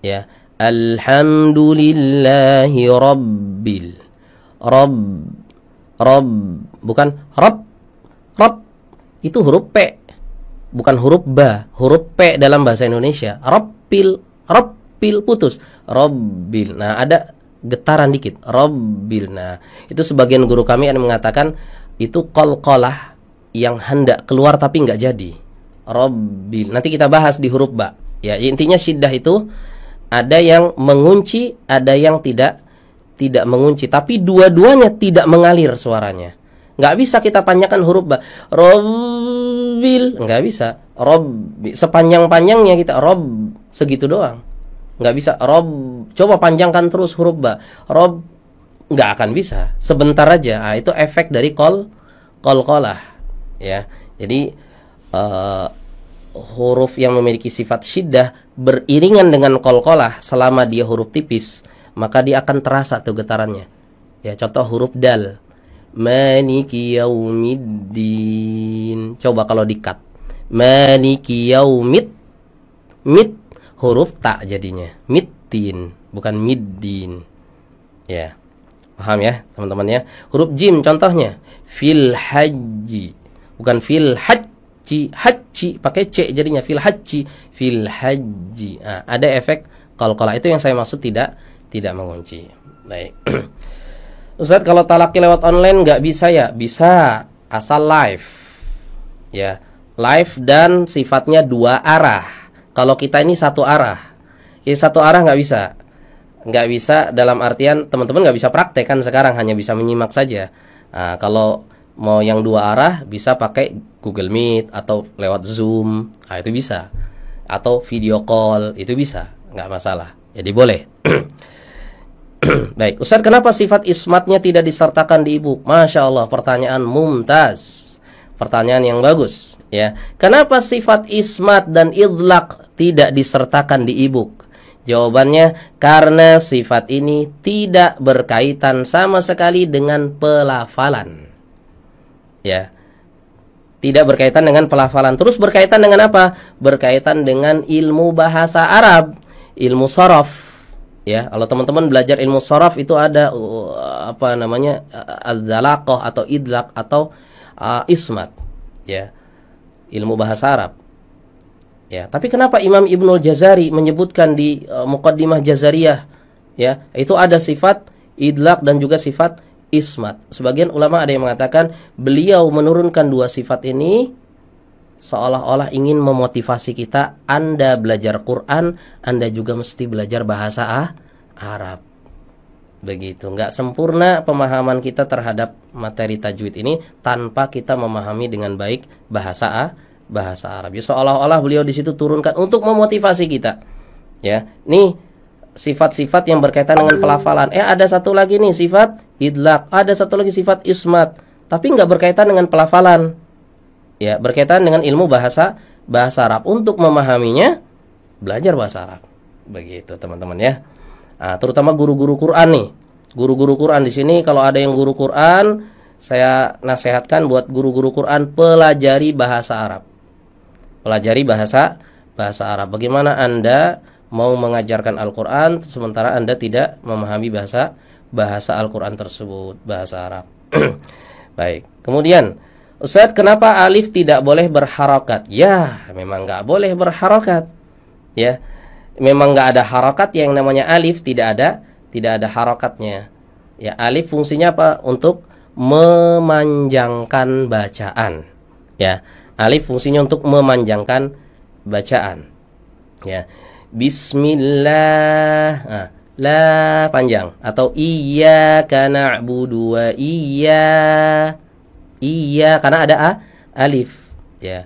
Ya. Alhamdulillahi rabbil. Rabb bukan Rabb. Itu huruf P. Bukan huruf ba, huruf P dalam bahasa Indonesia. Rabbil putus. Rabbil. Nah, ada getaran dikit. Rabbil. Nah, itu sebagian guru kami yang mengatakan itu qalqalah yang hendak keluar tapi enggak jadi. Rabbil. Nanti kita bahas di huruf ba. Ya, intinya syiddah itu ada yang mengunci, ada yang tidak mengunci, tapi dua-duanya tidak mengalir suaranya. Nggak bisa kita panjangkan huruf ba. Rabbil, nggak bisa. Rabbi, sepanjang-panjangnya kita Rabb, segitu doang. Nggak bisa. Rabb, coba panjangkan terus huruf ba. Rabb, nggak akan bisa. Sebentar aja. Itu efek dari qalqalah. Ya, jadi huruf yang memiliki sifat syiddah beriringan dengan qalqalah selama dia huruf tipis, maka dia akan terasa tuh getarannya. Ya, contoh huruf dal. Maliki yaumiddin. Coba kalau di-cut. Maliki yaumid. Mid huruf tak jadinya. Middin, bukan middin. Ya. Paham ya, teman-teman ya? Huruf jim contohnya. Fil haji. Bukan fil haji. Haji pakai c jadinya fil haji. Fil haji. Nah, ada efek qalqalah. Itu yang saya maksud tidak mengunci. Baik. Ustaz, kalau talaki lewat online nggak bisa ya? Bisa, asal live. Ya, live dan sifatnya 2 arah. Kalau kita ini 1 arah. Ya, 1 arah nggak bisa. Nggak bisa dalam artian teman-teman nggak bisa praktek kan sekarang, hanya bisa menyimak saja. Nah, kalau mau yang 2 arah bisa pakai Google Meet atau lewat Zoom. Nah, itu bisa. Atau video call, itu bisa. Nggak masalah. Jadi boleh. Baik, Ustaz, kenapa sifat ismatnya tidak disertakan di e-book? Masya Allah, pertanyaan mumtaz. Pertanyaan yang bagus ya. Kenapa sifat ismat dan idlaq tidak disertakan di e-book? Jawabannya, karena sifat ini tidak berkaitan sama sekali dengan pelafalan. Ya. Tidak berkaitan dengan pelafalan. Terus berkaitan dengan apa? Berkaitan dengan ilmu bahasa Arab, ilmu sharaf. Ya, kalau teman-teman belajar ilmu sharaf itu ada apa namanya? Az-zalaqah atau idlaq atau ismat. Ya. Ilmu bahasa Arab. Ya, tapi kenapa Imam Ibnul Jazari menyebutkan di Muqaddimah Jazariyah, ya, itu ada sifat idlaq dan juga sifat ismat. Sebagian ulama ada yang mengatakan beliau menurunkan 2 sifat ini seolah-olah ingin memotivasi kita, Anda belajar Quran, Anda juga mesti belajar bahasa Arab. Begitu, nggak sempurna pemahaman kita terhadap materi tajwid ini tanpa kita memahami dengan baik bahasa bahasa Arab. Ya, seolah-olah beliau di situ turunkan untuk memotivasi kita. Ya, nih sifat-sifat yang berkaitan dengan pelafalan. Ada satu lagi nih sifat idlaq, ada satu lagi sifat ismat, tapi nggak berkaitan dengan pelafalan. Ya, berkaitan dengan ilmu bahasa Arab. Untuk memahaminya, belajar bahasa Arab. Begitu, teman-teman ya. Nah, terutama guru-guru Quran nih. Guru-guru Quran di sini, kalau ada yang guru Quran, saya nasihatkan buat guru-guru Quran pelajari bahasa Arab. Pelajari bahasa Arab. Bagaimana Anda mau mengajarkan Al-Quran sementara Anda tidak memahami bahasa Al-Quran tersebut, bahasa Arab. Baik. Kemudian, Ustadz, kenapa alif tidak boleh berharokat? Ya, memang nggak boleh berharokat. Ya, memang nggak ada harokat yang namanya alif, tidak ada harokatnya. Ya, alif fungsinya apa? Untuk memanjangkan bacaan. Ya, alif fungsinya untuk memanjangkan bacaan. Ya, Bismillah. Nah, la panjang, atau iyyaka na'budu wa iya karena ada alif. Ya.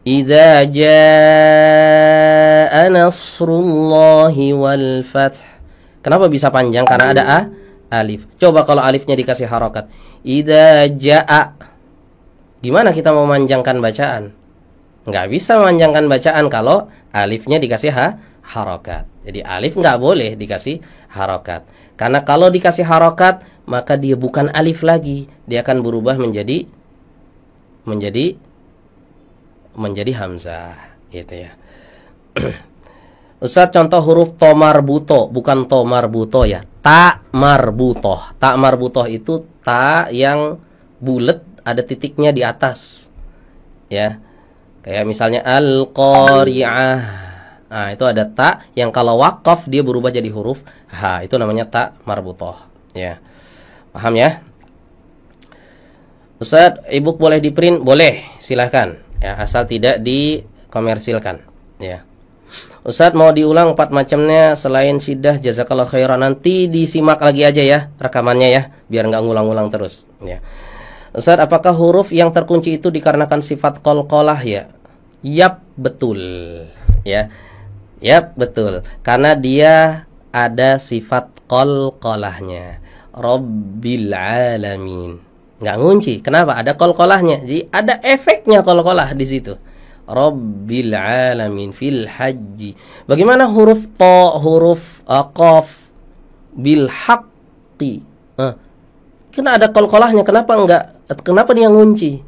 Idza jaa nasrullahi wal fath. Kenapa bisa panjang? Karena ada alif. Coba kalau alifnya dikasih harokat. Idza jaa. Gimana kita mau memanjangkan bacaan? Nggak bisa memanjangkan bacaan kalau alifnya dikasih harokat. Jadi alif nggak boleh dikasih harokat. Karena kalau dikasih harokat, maka dia bukan alif lagi. Dia akan berubah menjadi hamzah, gitu ya. Ustaz, contoh huruf to marbuto, bukan to marbuto ya. Ta marbutoh. Ta marbutoh itu ta yang bulat, ada titiknya di atas. Ya. Kayak misalnya al-qari'ah. Nah, itu ada ta yang kalau wakaf dia berubah jadi huruf ha. Itu namanya ta marbutoh. Ya. Paham ya? Ustaz, e-book boleh di-print? Boleh, silahkan. Ya, asal tidak dikomersilkan. Ya. Ustaz, mau diulang 4 macamnya selain syiddah, jazakallah khairan. Nanti disimak lagi aja ya rekamannya ya, biar nggak ngulang-ngulang terus. Ya. Ustaz, apakah huruf yang terkunci itu dikarenakan sifat qalqalah ya? Yap, betul. Ya. Yap, betul. Karena dia ada sifat qalqalahnya. Rabbil alamin. Nggak ngunci. Kenapa? Ada qalqalahnya. Jadi ada efeknya qalqalah di situ. Rabbil alamin fil haji. Bagaimana huruf ta, huruf qaf bil haqqi? Karena ada qalqalahnya. Kenapa dia ngunci?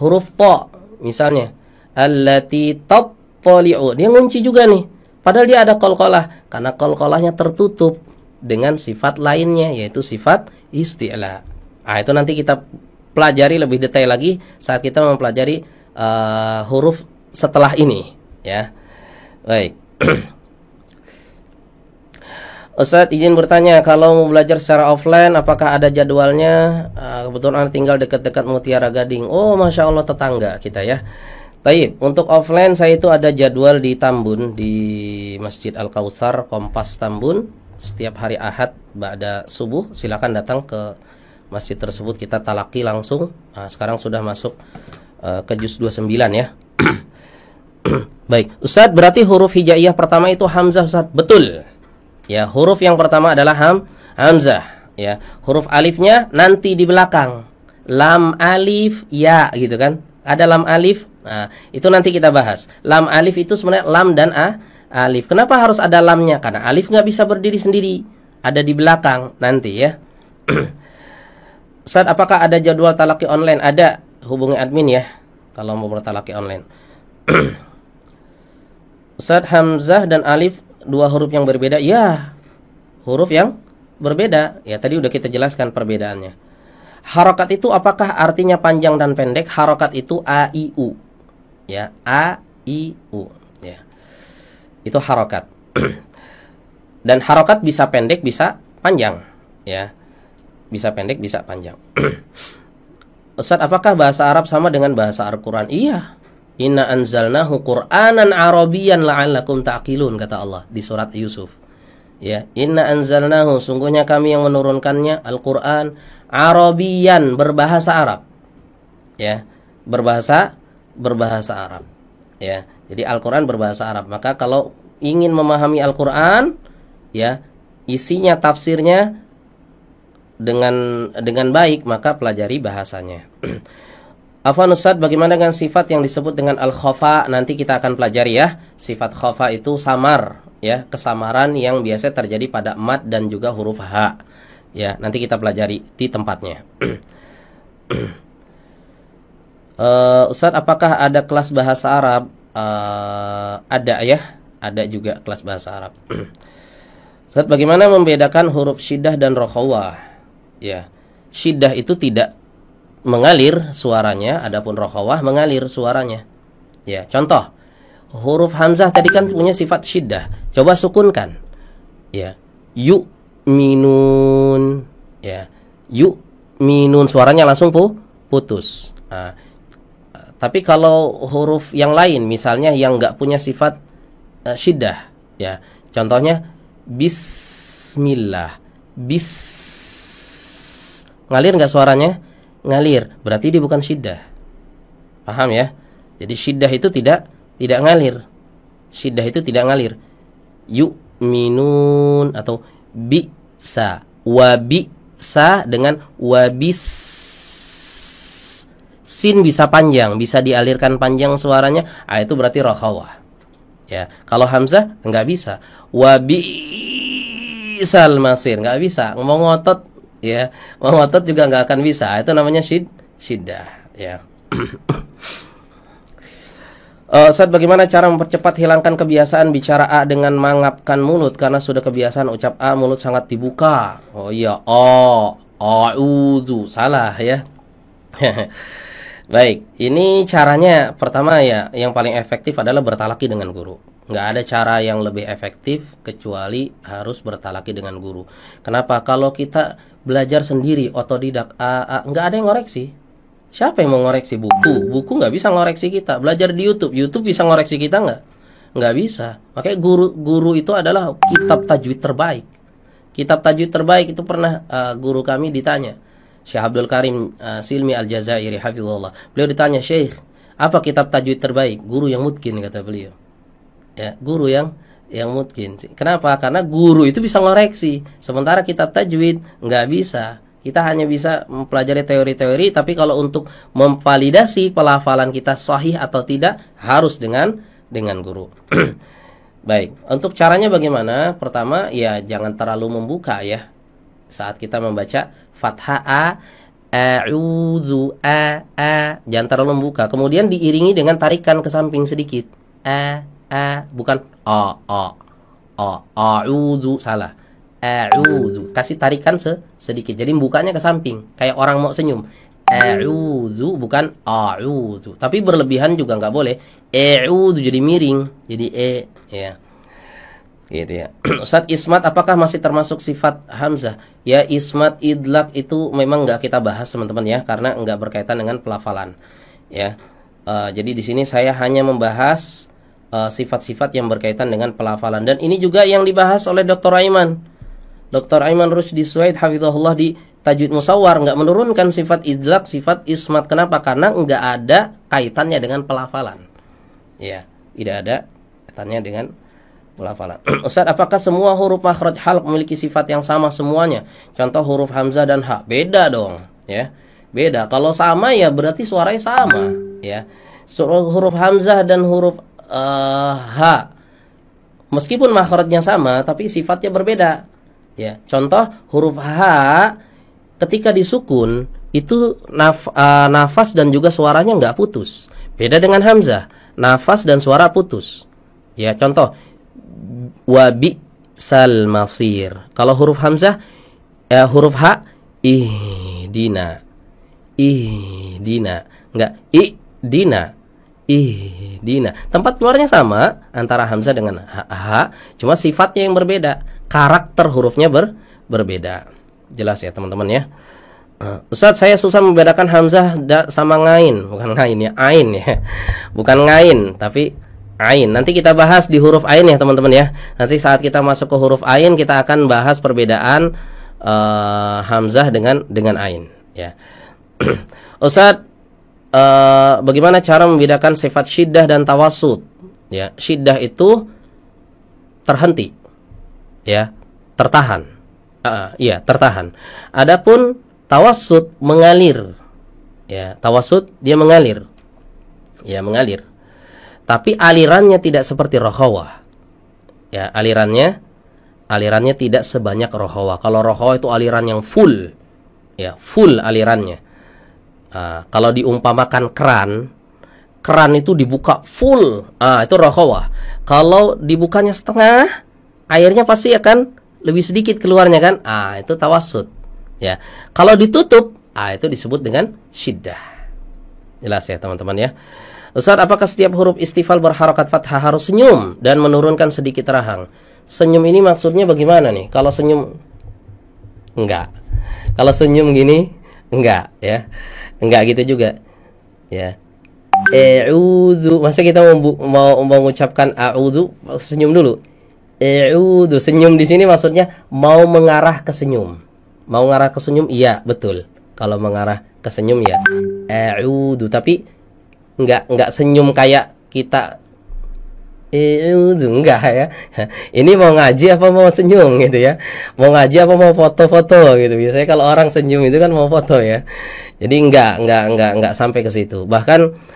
Huruf ta misalnya allati tattali'u. Dia ngunci juga nih. Padahal dia ada qalqalah. Karena qalqalahnya tertutup dengan sifat lainnya, yaitu sifat isti'la. Itu nanti kita pelajari lebih detail lagi saat kita mempelajari huruf setelah ini, ya. Baik. Ustaz, izin bertanya, kalau mau belajar secara offline, apakah ada jadwalnya? Kebetulan tinggal dekat-dekat Mutiara Gading. Oh, masya Allah, tetangga kita ya. Baik, untuk offline saya itu ada jadwal di Tambun, di Masjid Al-Kautsar Kompas Tambun, setiap hari Ahad ba'da subuh. Silakan datang ke masjid tersebut, kita talaki langsung. Sekarang sudah masuk ke juz 29 ya. Baik, Ustaz, berarti huruf hijaiyah pertama itu hamzah, Ustaz? Betul. Ya, huruf yang pertama adalah hamzah, ya. Huruf alifnya nanti di belakang. Lam alif ya gitu kan. Ada lam alif. Nah, itu nanti kita bahas. Lam alif itu sebenarnya lam dan alif. Kenapa harus ada lamnya? Karena alif nggak bisa berdiri sendiri. Ada di belakang nanti ya. Ustaz, apakah ada jadwal talaki online? Ada. Hubungi admin ya kalau mau bertalaki online. Ustaz, hamzah dan alif dua huruf yang berbeda. Ya, huruf yang berbeda. Ya, tadi udah kita jelaskan perbedaannya. Harokat itu apakah artinya panjang dan pendek? Harokat itu a, i, u. Ya, a, i, u. Ya. Itu harokat. Dan harokat bisa pendek, bisa panjang. Ya. Bisa pendek, bisa panjang. Ustaz, apakah bahasa Arab sama dengan bahasa Al-Quran? Iya. Inna anzalnahu Qur'anan Arabiyyan la'allakum ta'qilun, kata Allah di surat Yusuf. Ya, inna anzalnahu, sungguhnya kami yang menurunkannya Al-Qur'an Arabiyyan, berbahasa Arab. Ya. berbahasa Arab. Ya, jadi Al-Qur'an berbahasa Arab. Maka kalau ingin memahami Al-Qur'an, ya, isinya, tafsirnya dengan baik, maka pelajari bahasanya. Afwan Ustaz, bagaimana dengan sifat yang disebut dengan al-khafa? Nanti kita akan pelajari ya. Sifat khafa itu samar, ya, kesamaran yang biasa terjadi pada mad dan juga huruf ha. Ya, nanti kita pelajari di tempatnya. Ustaz, apakah ada kelas bahasa Arab? Ada ya, ada juga kelas bahasa Arab. Ustaz, bagaimana membedakan huruf syiddah dan rokhawah? Ya, syiddah itu tidak mengalir suaranya, adapun rokhawah mengalir suaranya. Ya, contoh huruf hamzah tadi kan punya sifat syiddah. Coba sukunkan. Ya, yu minun. Ya, yu minun, suaranya langsung putus. Nah, tapi kalau huruf yang lain, misalnya yang nggak punya sifat syiddah, ya, contohnya bismillah, ngalir nggak suaranya? Ngalir, berarti dia bukan syiddah. Paham ya? Jadi syiddah itu tidak ngalir. Syiddah itu tidak ngalir. Yu'minun atau bisa, wabisa dengan wabis. Sin bisa panjang, bisa dialirkan panjang suaranya, itu berarti rokhawah. Ya, kalau hamzah enggak bisa. Wabisal masir, enggak bisa. Mau ngotot, ya, mau ngotot juga enggak akan bisa. Itu namanya syiddah, ya. Ustaz, bagaimana cara mempercepat hilangkan kebiasaan bicara A dengan mangapkan mulut karena sudah kebiasaan ucap A mulut sangat dibuka. Oh iya, a'udzu, salah ya. Baik, ini caranya pertama ya, yang paling efektif adalah bertalaki dengan guru. Nggak ada cara yang lebih efektif kecuali harus bertalaki dengan guru. Kenapa? Kalau kita belajar sendiri otodidak, nggak ada yang ngoreksi. Siapa yang mau ngoreksi? Buku nggak bisa ngoreksi kita. Belajar di YouTube bisa ngoreksi kita nggak bisa. Makanya guru itu adalah kitab tajwid terbaik. Kitab tajwid terbaik itu pernah guru kami ditanya, Syekh Abdul Karim Silmi Al-Jazairi hafizahullah. Beliau ditanya, "Syekh, apa kitab tajwid terbaik?" Guru yang mungkin, kata beliau. Ya, guru yang mungkin. Kenapa? Karena guru itu bisa ngoreksi, sementara kitab tajwid nggak bisa. Kita hanya bisa mempelajari teori-teori, tapi kalau untuk memvalidasi pelafalan kita sahih atau tidak harus dengan guru. Baik, untuk caranya bagaimana? Pertama, ya jangan terlalu membuka ya. Saat kita membaca fathah a'udzu jangan terlalu membuka. Kemudian diiringi dengan tarikan ke samping sedikit. Bukan a'udzu, salah. A'udzu, kasih tarikan sedikit. Jadi bukanya ke samping, kayak orang mau senyum. A'udzu, bukan a'udzu. Tapi berlebihan juga nggak boleh. A'udzu jadi miring, jadi ya. Gitu ya. Ustaz, ismat apakah masih termasuk sifat hamzah? Ya, ismat idlaq itu memang nggak kita bahas teman-teman ya, karena nggak berkaitan dengan pelafalan. Ya. Jadi di sini saya hanya membahas sifat-sifat yang berkaitan dengan pelafalan, dan ini juga yang dibahas oleh Dr. Aiman. Dr. Aiman Rusdi Suhaid hafizahullah di Tajwid Musawwar nggak menurunkan sifat idlaq, sifat ismat. Kenapa? Karena nggak ada kaitannya dengan pelafalan. Ya, tidak ada kaitannya dengan pelafalan. Ustaz, apakah semua huruf makhraj halq memiliki sifat yang sama semuanya? Contoh huruf hamzah dan ha. Beda dong, ya. Beda. Kalau sama ya berarti suaranya sama, ya. Huruf hamzah dan huruf ha, meskipun makhrajnya sama tapi sifatnya berbeda. Ya, contoh huruf ha ketika disukun itu nafas dan juga suaranya nggak putus. Beda dengan hamzah, nafas dan suara putus. Ya, contoh wabisal masir. Kalau huruf hamzah, huruf ha, ihdina, nggak ihdina. Tempat keluarnya sama antara hamzah dengan ha, cuma sifatnya yang berbeda. Karakter hurufnya berbeda. Jelas ya teman-teman ya. Ustaz, saya susah membedakan hamzah sama ngain. Bukan ngain ya, ain ya. Bukan ngain, tapi ain. Nanti kita bahas di huruf ain ya teman-teman ya. Nanti saat kita masuk ke huruf ain, kita akan bahas perbedaan hamzah dengan ain ya. Ustaz, bagaimana cara membedakan sifat syiddah dan tawassut? Ya, syiddah itu terhenti, ya, tertahan. Iya, tertahan. Adapun tawassut mengalir. Ya, tawassut dia mengalir. Ya, mengalir. Tapi alirannya tidak seperti rokhawah. Ya, alirannya tidak sebanyak rokhawah. Kalau rokhawah itu aliran yang full. Ya, full alirannya. Kalau diumpamakan keran itu dibuka full. Itu rokhawah. Kalau dibukanya setengah, airnya pasti akan lebih sedikit keluarnya kan? Itu tawassut. Ya. Kalau ditutup, itu disebut dengan syiddah. Jelas ya, teman-teman ya. Ustaz, apakah setiap huruf istifal berharakat fathah harus senyum dan menurunkan sedikit rahang? Senyum ini maksudnya bagaimana nih? Kalau senyum enggak. Kalau senyum gini enggak ya. Enggak gitu juga. Ya. A'udzu. Masa kita mau mengucapkan a'udzu senyum dulu? A'udzu. Senyum di sini maksudnya mau mengarah ke senyum. Mau mengarah ke senyum, iya, betul. Kalau mengarah ke senyum ya a'udzu, tapi enggak senyum kayak kita enggak ya. Ini mau ngaji apa mau senyum gitu ya. Mau ngaji apa mau foto-foto gitu. Biasanya kalau orang senyum itu kan mau foto ya. Jadi enggak sampai ke situ. Bahkan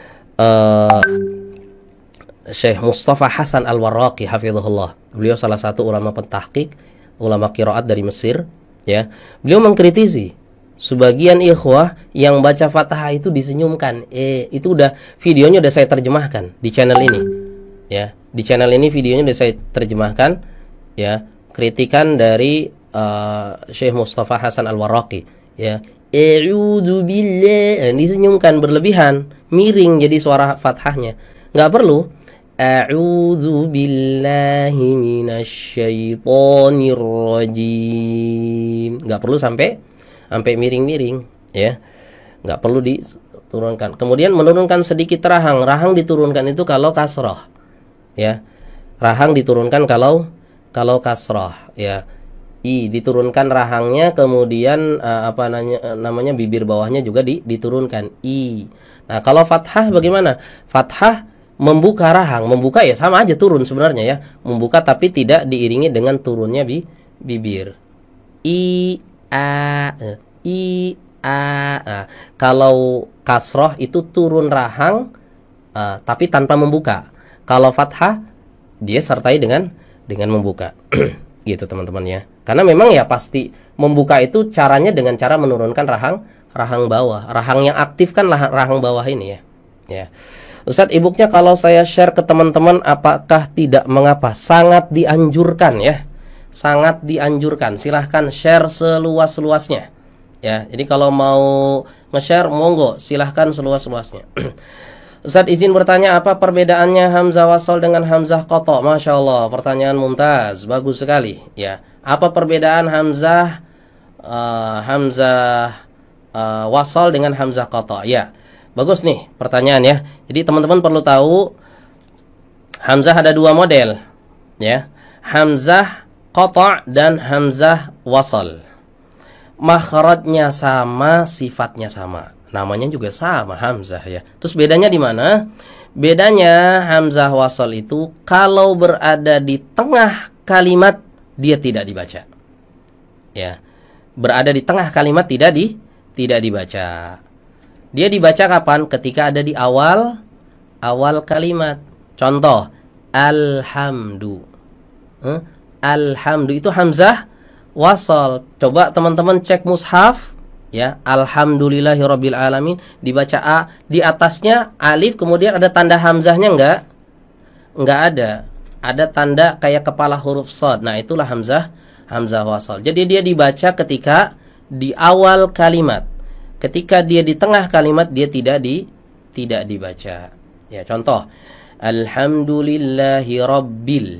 Syekh Mustafa Hasan Al-Warraqi hafizahullah. Beliau salah satu ulama pentahqiq, ulama qiraat dari Mesir ya. Beliau mengkritisi sebagian ikhwah yang baca Fatihah itu disenyumkan. Itu udah videonya udah saya terjemahkan di channel ini. Ya, di channel ini videonya udah saya terjemahkan ya, kritikan dari Syekh Mustafa Hasan Al-Warraqi ya. A'udzu billah, disenyumkan berlebihan, miring jadi suara fathahnya. Enggak perlu. A'udzu billahi minasyaitonir rajim. Enggak perlu sampai miring-miring ya. Enggak perlu diturunkan. Kemudian menurunkan sedikit rahang. Rahang diturunkan itu kalau kasrah. Ya. Rahang diturunkan kalau kasrah ya. Diturunkan rahangnya, kemudian namanya bibir bawahnya juga diturunkan Nah, kalau fathah bagaimana? Fathah membuka rahang, membuka ya sama aja turun sebenarnya ya. Membuka tapi tidak diiringi dengan turunnya bibir. Kalau kasroh itu turun rahang tapi tanpa membuka. Kalau fathah dia sertai dengan membuka. Gitu teman-teman ya. Karena memang ya pasti membuka itu caranya dengan cara menurunkan rahang bawah. Rahang yang aktif kan rahang bawah ini ya. Ya. Ustadz, e-booknya kalau saya share ke teman-teman apakah tidak mengapa? Sangat dianjurkan ya. Sangat dianjurkan. Silahkan share seluas-luasnya. Ya, jadi kalau mau nge-share monggo, silahkan seluas-luasnya. Ustadz, izin bertanya, apa perbedaannya hamzah wasal dengan hamzah qata'? Masya Allah, pertanyaan mumtaz, bagus sekali. Ya, apa perbedaan hamzah wasal dengan hamzah qata'? Ya, bagus nih pertanyaan ya. Jadi teman-teman perlu tahu hamzah ada dua model, ya, hamzah qata' dan hamzah wasal. Makhrajnya sama, sifatnya sama. Namanya juga sama, hamzah ya. Terus bedanya di mana? Bedanya hamzah wasal itu kalau berada di tengah kalimat dia tidak dibaca. Ya. Berada di tengah kalimat tidak dibaca. Dia dibaca kapan? Ketika ada di awal kalimat. Contoh, alhamdu. Alhamdu itu hamzah wasal. Coba teman-teman cek mushaf. Ya, alhamdulillahirabbil alamin, dibaca a, di atasnya alif, kemudian ada tanda hamzahnya enggak ada. Ada tanda kayak kepala huruf shad. Nah, itulah hamzah wasal. Jadi dia dibaca ketika di awal kalimat. Ketika dia di tengah kalimat dia tidak dibaca. Ya, contoh, alhamdulillahirabbil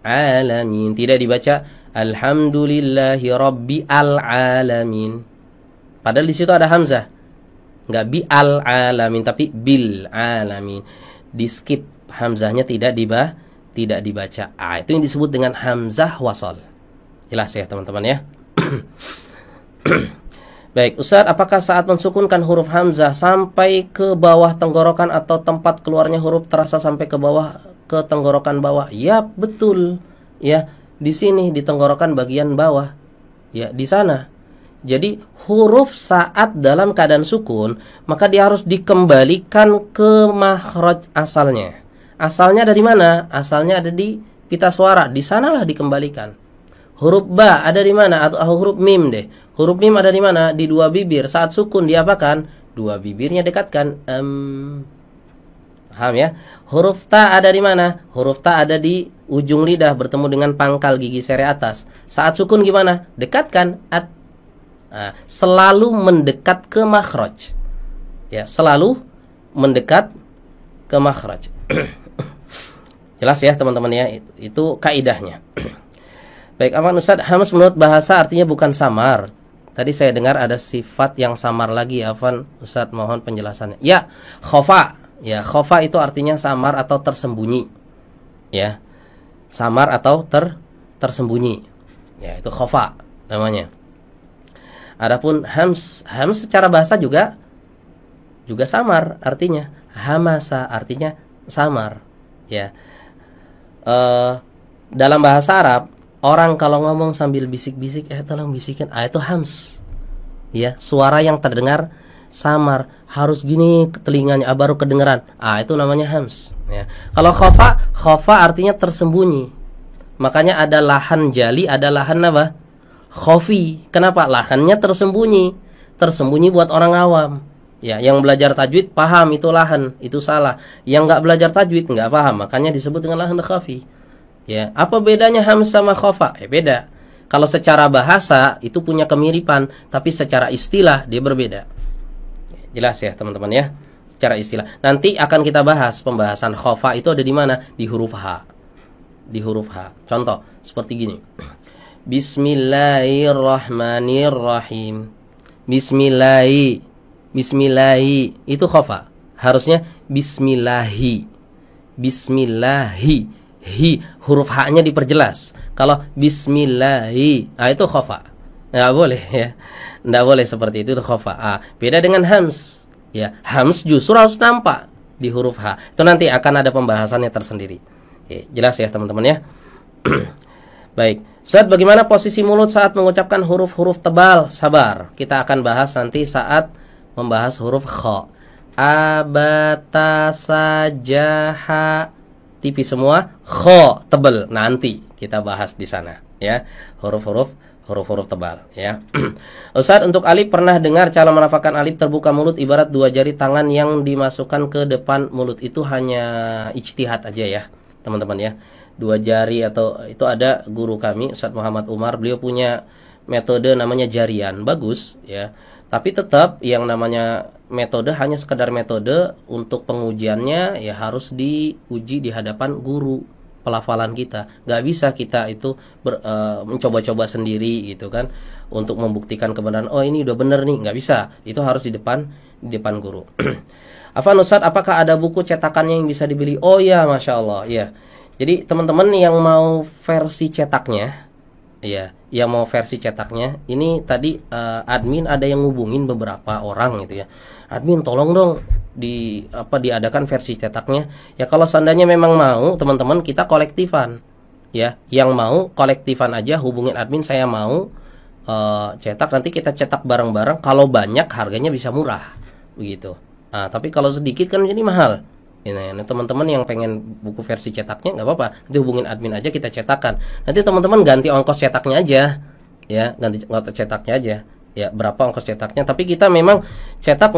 alamin, tidak dibaca alhamdulillahirabbil alamin. Padahal di situ ada hamzah. Enggak bi al alamin tapi bil alamin. Di skip hamzahnya tidak dibaca. Itu yang disebut dengan hamzah wasal. Jelas ya teman-teman ya. Baik, Ustadz, apakah saat mensukunkan huruf hamzah sampai ke bawah tenggorokan atau tempat keluarnya huruf terasa sampai ke bawah, ke tenggorokan bawah? Ya, betul. Ya, di sini di tenggorokan bagian bawah. Ya, di sana. Jadi huruf saat dalam keadaan sukun, maka dia harus dikembalikan ke makhraj asalnya. Asalnya dari mana? Asalnya ada di pita suara. Di sanalah dikembalikan. Huruf ba ada di mana? Atau huruf mim deh. Huruf mim ada di mana? Di dua bibir. Saat sukun diapakan? Dua bibirnya dekatkan. Paham ya? Huruf ta ada di mana? Huruf ta ada di ujung lidah bertemu dengan pangkal gigi seri atas. Saat sukun gimana? Dekatkan. Selalu mendekat ke makhraj. Ya, selalu mendekat ke makhraj. Jelas ya teman-teman ya? Itu kaidahnya. Baik, aman Ustaz, hams menurut bahasa artinya bukan samar. Tadi saya dengar ada sifat yang samar lagi, Afan Ustaz, mohon penjelasannya. Ya, khofa. Ya, khofa itu artinya samar atau tersembunyi. Ya. Samar atau tersembunyi. Ya, itu khofa namanya. Adapun hams secara bahasa juga samar artinya. Hamasa artinya samar. Ya. Dalam bahasa Arab, orang kalau ngomong sambil bisik-bisik, tolong bisikin, itu hams. Ya, suara yang terdengar samar, harus gini telinganya baru kedengeran. Itu namanya hams. Ya. Kalau khofa artinya tersembunyi. Makanya ada lahan jali, ada lahan apa? Khofi. Kenapa? Lahannya tersembunyi. Tersembunyi buat orang awam. Ya, yang belajar tajwid paham itu lahan, itu salah. Yang nggak belajar tajwid nggak paham, makanya disebut dengan lahan khafi. Ya, apa bedanya hams sama khofa? Beda. Kalau secara bahasa itu punya kemiripan, tapi secara istilah dia berbeda. Jelas ya teman-teman ya, secara istilah. Nanti akan kita bahas pembahasan khofa itu ada di mana? Di huruf H. Di huruf H. Contoh seperti gini. Bismillahirrahmanirrahim. Bismillahi itu khofa. Harusnya bismillahi. Bismillahi. Hi, huruf H-nya diperjelas. Kalau bismillahi, itu khofa. Nggak boleh ya. Nggak boleh seperti itu khofa. Beda dengan hams. Ya, hams justru harus nampak di huruf H. Itu nanti akan ada pembahasannya tersendiri. Jelas ya teman-teman ya. Baik. Ustaz, bagaimana posisi mulut saat mengucapkan huruf-huruf tebal? Sabar. Kita akan bahas nanti saat membahas huruf kha. Abatasajaha. Tipis semua, kho tebal, nanti kita bahas di sana ya, huruf-huruf tebal ya. Ustaz, untuk alif pernah dengar cara menafalkan alif terbuka mulut ibarat dua jari tangan yang dimasukkan ke depan mulut. Itu hanya ijtihad aja ya teman-teman ya, dua jari. Atau itu ada guru kami Ustaz Muhammad Umar, beliau punya metode namanya jarian, bagus ya. Tapi tetap yang namanya metode hanya sekedar metode, untuk pengujiannya ya harus diuji di hadapan guru pelafalan kita. Gak bisa kita itu mencoba-coba sendiri gitu kan, untuk membuktikan kebenaran. Oh ini udah bener nih, gak bisa. Itu harus di depan guru. Afan Ustaz, apakah ada buku cetakannya yang bisa dibeli? Oh ya, Masya Allah ya. Jadi teman-teman yang mau versi cetaknya, ya, yang mau versi cetaknya, ini tadi admin ada yang ngubungin beberapa orang gitu ya. Admin tolong dong diadakan versi cetaknya. Ya kalau seandainya memang mau teman-teman, kita kolektifan. Ya, yang mau kolektifan aja hubungin admin, saya mau cetak, nanti kita cetak bareng-bareng. Kalau banyak harganya bisa murah begitu. Tapi kalau sedikit kan jadi mahal. Ini teman-teman yang pengen buku versi cetaknya nggak apa-apa, nanti hubungin admin aja, kita cetakan. Nanti teman-teman ganti ongkos cetaknya aja, ya, ganti ongkos cetaknya aja, ya, berapa ongkos cetaknya. Tapi kita memang cetak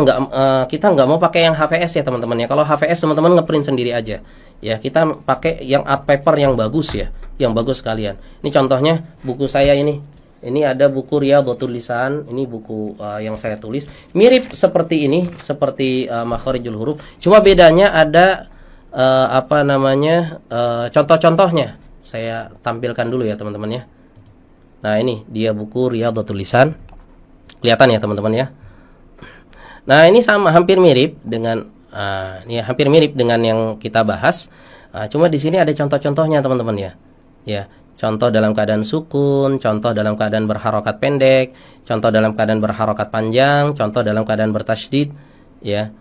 kita nggak mau pakai yang HVS ya teman-teman ya. Kalau HVS teman-teman ngeprint sendiri aja, ya, kita pakai yang art paper yang bagus ya, yang bagus sekalian. Ini contohnya buku saya ini. Ini ada buku Riyadhatul Lisan, ini buku yang saya tulis. Mirip seperti ini, seperti Makharijul Huruf. Cuma bedanya ada contoh-contohnya. Saya tampilkan dulu ya teman-teman ya. Nah ini dia buku Riyadhatul Lisan. Kelihatan ya teman-teman ya. Nah ini sama, hampir mirip dengan yang kita bahas. Cuma di sini ada contoh-contohnya teman-teman ya. Ya. contoh dalam keadaan sukun, contoh dalam keadaan berharokat pendek, contoh dalam keadaan berharokat panjang, contoh dalam keadaan bertasydid, ya.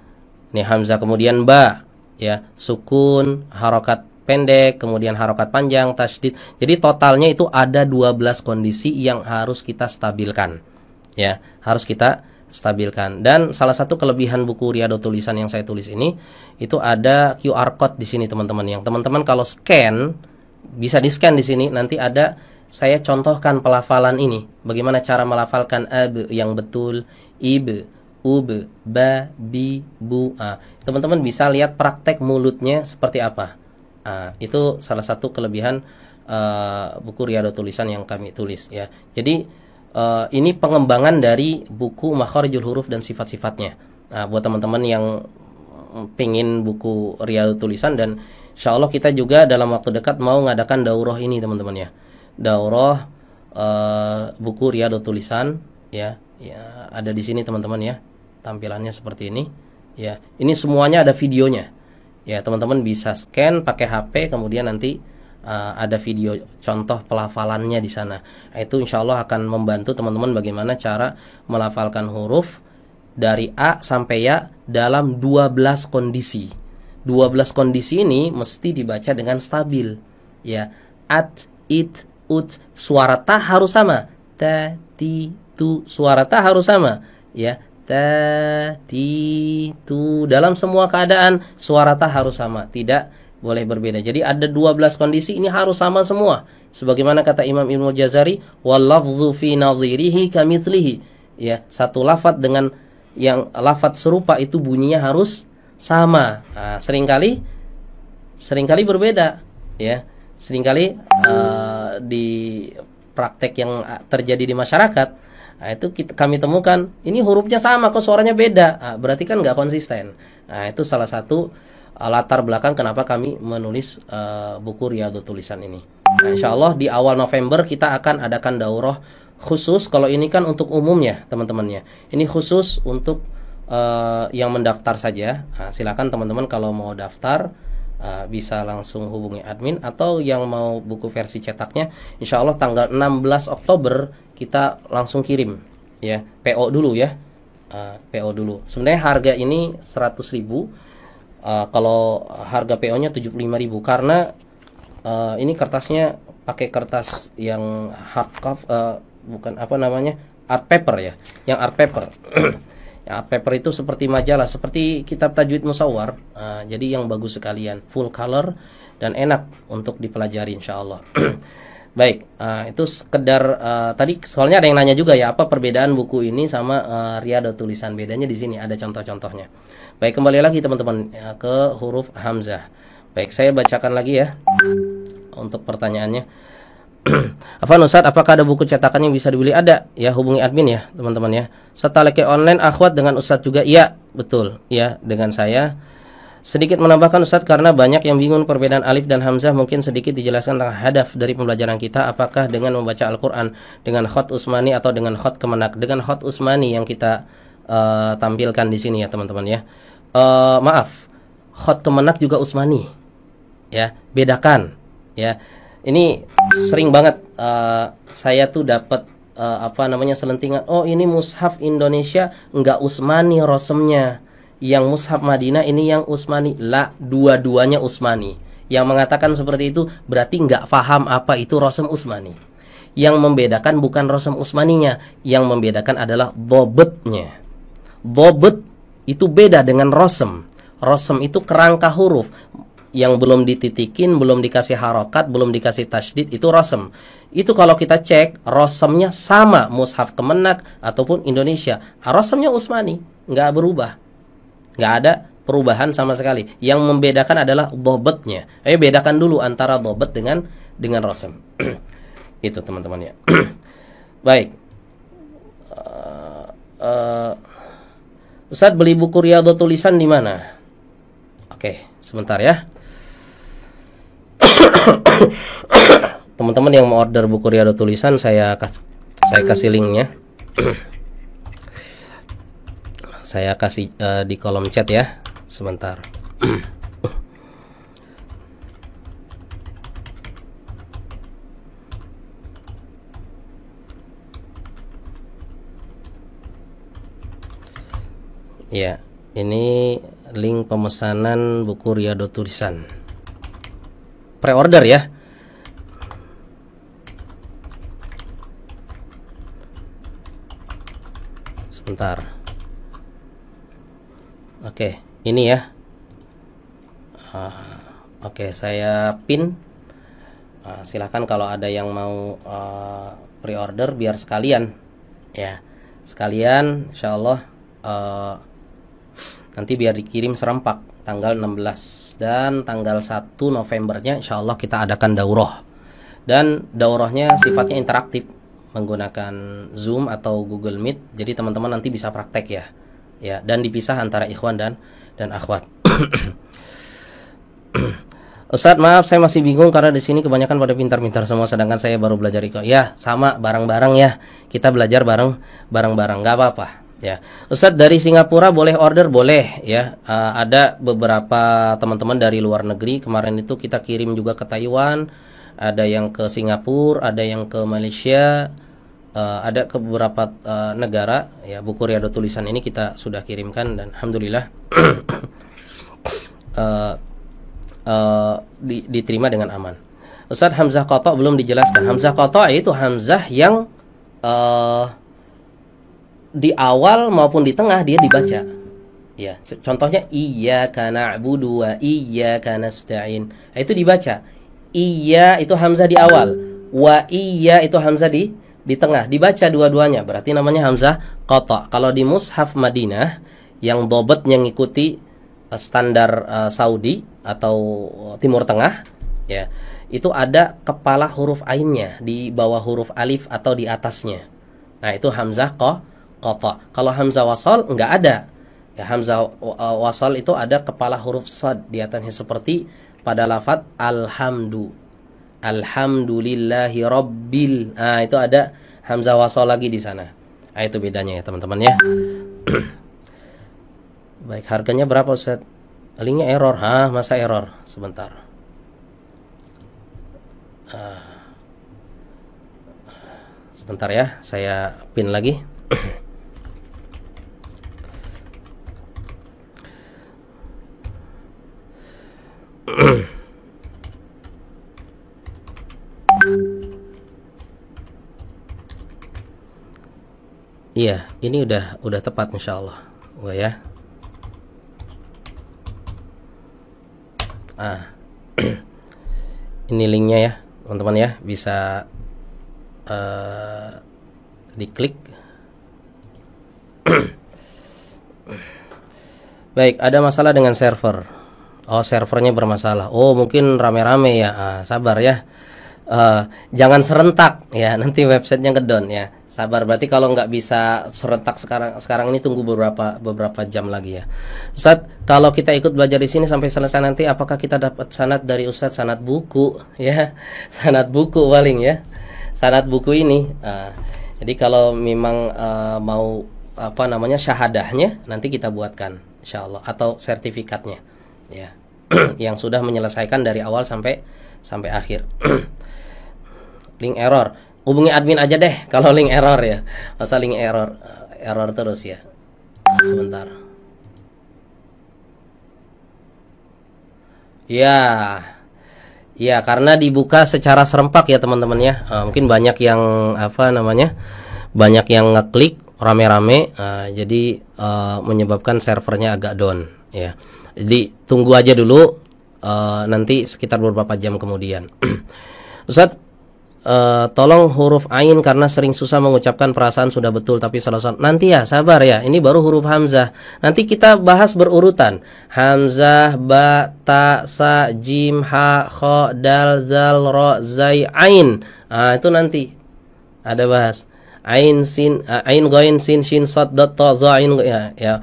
Ini hamzah kemudian ba, ya, sukun, harokat pendek, kemudian harokat panjang, tasydid. Jadi totalnya itu ada 12 kondisi yang harus kita stabilkan. Ya, harus kita stabilkan. Dan salah satu kelebihan buku Riyadhul Tulisan yang saya tulis ini, itu ada QR code di sini teman-teman. Yang teman-teman kalau scan, bisa di-scan di sini, nanti ada saya contohkan pelafalan ini. Bagaimana cara melafalkan ab yang betul, ib, ub, ba, bi, bu, a. Teman-teman bisa lihat praktek mulutnya seperti apa. Itu salah satu kelebihan buku Riyadhul Tulisan yang kami tulis, ya. Jadi ini pengembangan dari buku Makharijul Huruf dan sifat-sifatnya. Buat teman-teman yang pengin buku Riyadhul Tulisan, dan insya Allah kita juga dalam waktu dekat mau ngadakan daurah ini teman-teman, ya. Daurah buku Riyadhul Tulisan, ya, ada di sini teman-teman, ya. Tampilannya seperti ini, ya. Ini semuanya ada videonya, ya. Teman-teman bisa scan pakai HP, kemudian nanti ada video contoh pelafalannya di sana. Itu insya Allah akan membantu teman-teman bagaimana cara melafalkan huruf dari A sampai Ya dalam 12 kondisi. 12 kondisi ini mesti dibaca dengan stabil, ya. At, it, ut, suara ta harus sama. Ta, ti, tu, suara ta harus sama, ya. Ta, ti, tu, dalam semua keadaan suara ta harus sama, tidak boleh berbeda. Jadi ada 12 kondisi, ini harus sama semua. Sebagaimana kata Imam Ibnu Jazari, wal lafdhu fi nadhirihi kamitslihi, ya, satu lafaz dengan yang lafaz serupa itu bunyinya harus sama. Seringkali berbeda, ya. Seringkali di praktek yang terjadi di masyarakat, itu kami temukan ini hurufnya sama kok suaranya beda. Berarti kan nggak konsisten. Itu salah satu latar belakang kenapa kami menulis buku Riyadhul Tulisan ini. Insya Allah di awal November kita akan adakan daurah khusus. Kalau ini kan untuk umumnya teman-temannya, ini khusus untuk yang mendaftar saja. Silakan teman-teman kalau mau daftar bisa langsung hubungi admin, atau yang mau buku versi cetaknya insya Allah tanggal 16 Oktober kita langsung kirim, ya. PO dulu, ya. PO dulu. Sebenarnya harga ini 100.000. Kalau harga PO-nya 75.000, karena ini kertasnya pakai kertas yang hard cover, bukan apa namanya, art paper, ya. Yang art paper. Yang art paper itu seperti majalah, seperti kitab tajwid musawwar. Jadi yang bagus sekalian, full color dan enak untuk dipelajari insyaallah. Baik, itu sekedar tadi soalnya ada yang nanya juga, ya, apa perbedaan buku ini sama Riyadhul Tulisan. Bedanya di sini ada contoh-contohnya. Baik, kembali lagi teman-teman ke huruf hamzah. Baik, saya bacakan lagi, ya, untuk pertanyaannya. Afwan Ustaz, apakah ada buku cetakan yang bisa dibeli? Ada, ya, hubungi admin, ya teman-teman, ya. Setaleke online akhwat dengan Ustaz juga, ya, betul, ya, dengan saya. Sedikit menambahkan Ustaz, karena banyak yang bingung perbedaan alif dan hamzah, mungkin sedikit dijelaskan tentang hadaf dari pembelajaran kita. Apakah dengan membaca Al-Quran dengan khot Utsmani atau dengan khot Kemenak? Dengan khot Utsmani yang kita tampilkan di sini, ya teman-teman, ya. Maaf, khot Kemenak juga Utsmani, ya, bedakan, ya. Ini sering banget saya tuh dapat selentingan, oh ini mushaf Indonesia enggak Utsmani rosemnya, yang mushaf Madinah ini yang Utsmani. Lah, dua-duanya Utsmani. Yang mengatakan seperti itu berarti enggak paham apa itu rosem Utsmani. Yang membedakan bukan rosem Utsmaninya, yang membedakan adalah bobotnya. Bobot itu beda dengan rosem. Rosem itu kerangka huruf yang belum dititikin, belum dikasih harokat, belum dikasih tasydid, itu rosem. Itu kalau kita cek, rosemnya sama mushaf Kemenak ataupun Indonesia. Rosemnya Utsmani, nggak berubah, nggak ada perubahan sama sekali. Yang membedakan adalah bobotnya. Ayo bedakan dulu antara bobot dengan rosem. Itu teman-teman, ya. Baik. Ustaz, beli buku Riyadhul Tulisan di mana? Oke, sebentar, ya. Teman-teman yang mau order buku Riyadhul Tulisan, saya kasih linknya. Saya kasih di kolom chat, ya. Sebentar. Ya, ini link pemesanan buku Riyadhut Tulisan. Pre-order ya. Sebentar. Oke, ini ya. Oke, saya pin. Silahkan kalau ada yang mau pre-order biar sekalian ya. Sekalian insyaallah nanti biar dikirim serempak tanggal 16 dan tanggal 1 Novembernya insyaallah kita adakan daurah. Dan daurahnya sifatnya interaktif menggunakan Zoom atau Google Meet. Jadi teman-teman nanti bisa praktek ya. Ya, dan dipisah antara ikhwan dan akhwat. Ustadz, maaf saya masih bingung karena di sini kebanyakan pada pintar-pintar semua sedangkan saya baru belajar Iqra. Ya, sama bareng-bareng ya. Kita belajar bareng-bareng, nggak apa-apa ya. Ustadz, dari Singapura boleh order? Boleh ya. Ada beberapa teman-teman dari luar negeri. Kemarin itu kita kirim juga ke Taiwan, ada yang ke Singapura, ada yang ke Malaysia, ada ke beberapa negara ya. Buku Riyadhut Tulisan ini kita sudah kirimkan dan alhamdulillah diterima dengan aman. Ustadz, hamzah qata' belum dijelaskan. Hamzah qata' itu hamzah yang di awal maupun di tengah dia dibaca. Ya, contohnya iyyaka na'budu wa iyyaka nasta'in. Itu dibaca. Iya itu hamzah di awal, wa iya itu hamzah di tengah. Dibaca dua-duanya. Berarti namanya hamzah qata'. Kalau di mushaf Madinah yang dobetnya ngikuti standar Saudi atau Timur Tengah ya, itu ada kepala huruf ainnya di bawah huruf alif atau di atasnya. Nah, itu hamzah qata'. Kalau hamzah wasal enggak ada. Ya, hamzah wasal itu ada kepala huruf sad di atasnya seperti pada lafaz alhamdu. Alhamdulillahi rabbil. Nah, itu ada hamzah wasal lagi di sana. Nah, itu bedanya ya, teman-teman ya. Baik, harganya berapa Ustaz? Linknya error. Masa error? Sebentar. Sebentar ya, saya pin lagi. Iya, ini udah tepat insyaallah. Enggak ya? Ini linknya ya teman-teman ya, bisa diklik. Baik, ada masalah dengan server. Oh, servernya bermasalah. Oh, mungkin rame-rame ya. Sabar ya. Jangan serentak ya, nanti websitenya ngedown ya. Sabar, berarti kalau nggak bisa serentak sekarang ini tunggu beberapa jam lagi ya. Ustadz, kalau kita ikut belajar di sini sampai selesai nanti apakah kita dapat sanad dari Ustadz? Sanad buku ya. Sanad buku paling ya. Sanad buku ini. Jadi kalau memang mau syahadahnya nanti kita buatkan insyaallah, atau sertifikatnya ya. Yang sudah menyelesaikan dari awal sampai akhir. Link error, hubungi admin aja deh kalau link error ya. Masa link error terus ya. Sebentar. Ya, karena dibuka secara serempak ya teman-teman ya. Mungkin banyak yang banyak yang ngeklik rame-rame, jadi menyebabkan servernya agak down ya. Jadi tunggu aja dulu, nanti sekitar beberapa jam kemudian. Ustadz, tolong huruf ain karena sering susah mengucapkan, perasaan sudah betul tapi salah. Nanti ya, sabar ya. Ini baru huruf hamzah. Nanti kita bahas berurutan. Hamzah, ba, ta, sa, jim, ha, kha, dal, zal, ro, zai, ain. Itu nanti ada bahas. Ain, sin, ain, ghain, sin, shin, sad, dot, ta, za, ain ya.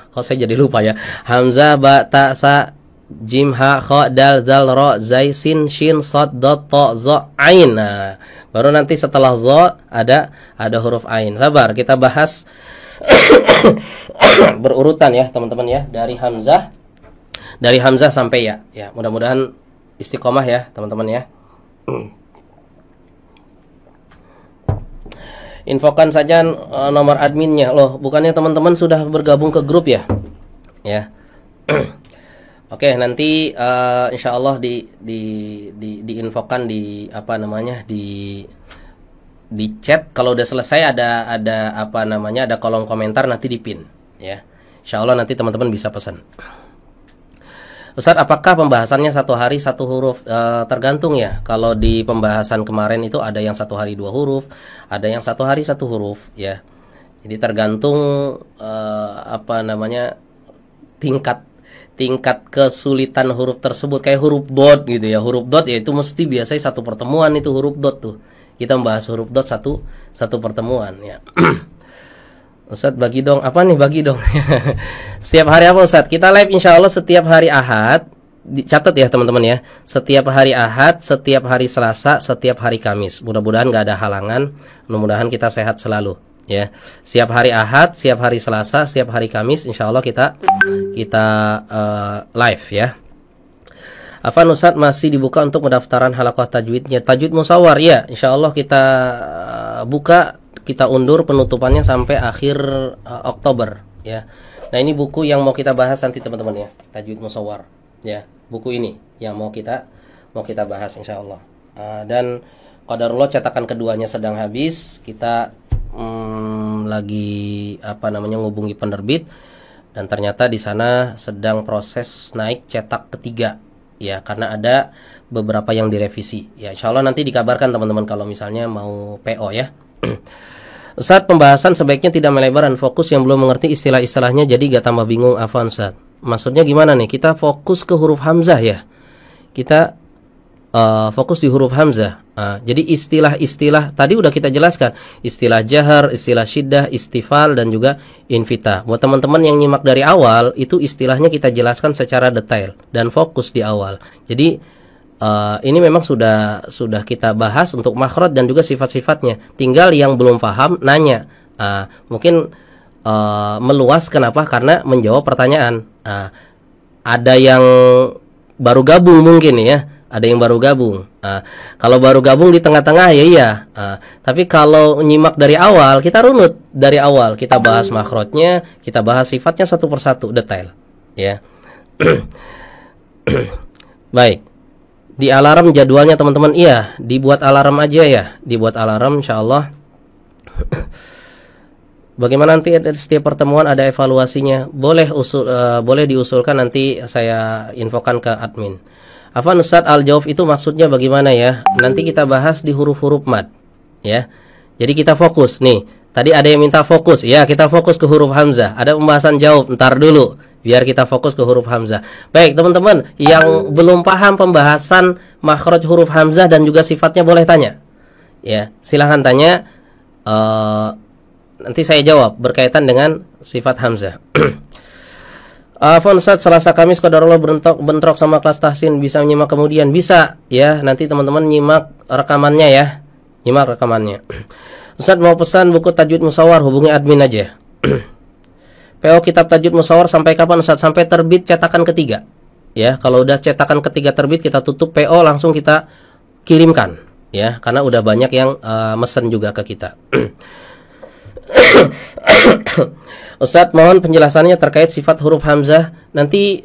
Kok saya jadi lupa ya. Hamzah, ba, ta, sa, jim, ha, kha, dal, zal, ro, zai, sin, shin, sad, dot, ta, za, ain. Nah, baru nanti setelah za ada huruf ain. Sabar, kita bahas berurutan ya teman-teman ya, dari hamzah sampai ya. Ya, mudah-mudahan istiqomah ya teman-teman ya. Infokan saja nomor adminnya. Loh, bukannya teman-teman sudah bergabung ke grup ya? Ya. Oke, nanti insya Allah diinfokan di apa namanya di chat. Kalau udah selesai ada apa namanya, ada kolom komentar, nanti dipin ya. Insya Allah nanti teman-teman bisa pesan. Ustadz, apakah pembahasannya satu hari satu huruf? Tergantung ya. Kalau di pembahasan kemarin itu ada yang satu hari 2 huruf, ada yang satu hari 1 huruf ya. Jadi tergantung apa namanya, tingkat kesulitan huruf tersebut. Kayak huruf dot gitu ya. Huruf dot ya itu mesti biasanya 1 pertemuan itu huruf dot tuh. Kita membahas huruf dot satu pertemuan ya. Ustadz, bagi dong. Apa nih bagi dong? Setiap hari apa Ustadz? Kita live insya Allah setiap hari Ahad. Catat ya teman-teman ya. Setiap hari Ahad, setiap hari Selasa, setiap hari Kamis. Mudah-mudahan gak ada halangan. Mudah-mudahan kita sehat selalu ya. Setiap hari Ahad, setiap hari Selasa, setiap hari Kamis insya Allah kita live ya. Afan Ustadz, masih dibuka untuk pendaftaran halaqah tajwidnya. Tajwid musawar ya, insya Allah kita buka. Kita undur penutupannya sampai akhir Oktober ya. Nah, ini buku yang mau kita bahas nanti teman-teman ya, Tajwid Musawwar ya. Buku ini yang mau kita bahas insya Allah. Dan qadarullah cetakan keduanya sedang habis. Kita lagi apa namanya ngubungi penerbit, dan ternyata di sana sedang proses naik cetak ketiga ya, karena ada beberapa yang direvisi ya. Insya Allah nanti dikabarkan teman-teman kalau misalnya mau PO ya. Ustadz, pembahasan sebaiknya tidak melebar dan fokus, yang belum mengerti istilah-istilahnya jadi gak tambah bingung. Afwan Ustadz, maksudnya gimana nih? Kita fokus ke huruf hamzah ya. Kita fokus di huruf hamzah. Jadi istilah-istilah tadi udah kita jelaskan. Istilah jahar, istilah syiddah, istifal, dan juga infitah. Buat teman-teman yang nyimak dari awal, itu istilahnya kita jelaskan secara detail dan fokus di awal. Jadi ini memang sudah kita bahas untuk makhraj dan juga sifat-sifatnya. Tinggal yang belum paham nanya. Mungkin meluas, kenapa? Karena menjawab pertanyaan. Ada yang baru gabung mungkin ya. Ada yang baru gabung. Kalau baru gabung di tengah-tengah ya iya. Tapi kalau nyimak dari awal, kita runut dari awal. Kita bahas makhrajnya, kita bahas sifatnya satu persatu detail. Ya. Baik. Di alarm jadwalnya teman-teman, iya, dibuat alarm aja ya, dibuat alarm insyaallah. Bagaimana nanti setiap pertemuan ada evaluasinya? Boleh diusulkan, nanti saya infokan ke admin. Afwan Ustadz, al-jawf itu maksudnya bagaimana ya? Nanti kita bahas di huruf-huruf mad ya. Jadi kita fokus nih. Tadi ada yang minta fokus, ya kita fokus ke huruf hamzah. Ada pembahasan jawab, ntar dulu. Biar kita fokus ke huruf hamzah. Baik teman-teman, yang belum paham pembahasan makhraj huruf hamzah dan juga sifatnya boleh tanya. Ya, silahkan tanya. Nanti saya jawab berkaitan dengan sifat hamzah. Afwan Ustadz, Selasa Kamis qadarullah bentrok sama kelas tahsin, bisa menyimak kemudian? Bisa ya, nanti teman-teman nyimak rekamannya ya. Nyimak rekamannya. Ustadz, mau pesan buku Tajwid Musawwar, hubungi admin aja. PO kitab Tajwid Musawwar sampai kapan Ustadz? Sampai terbit cetakan ketiga. Ya, kalau udah cetakan ketiga terbit, kita tutup PO, langsung kita kirimkan ya, karena udah banyak yang mesen juga ke kita. Ustadz, mohon penjelasannya terkait sifat huruf hamzah. Nanti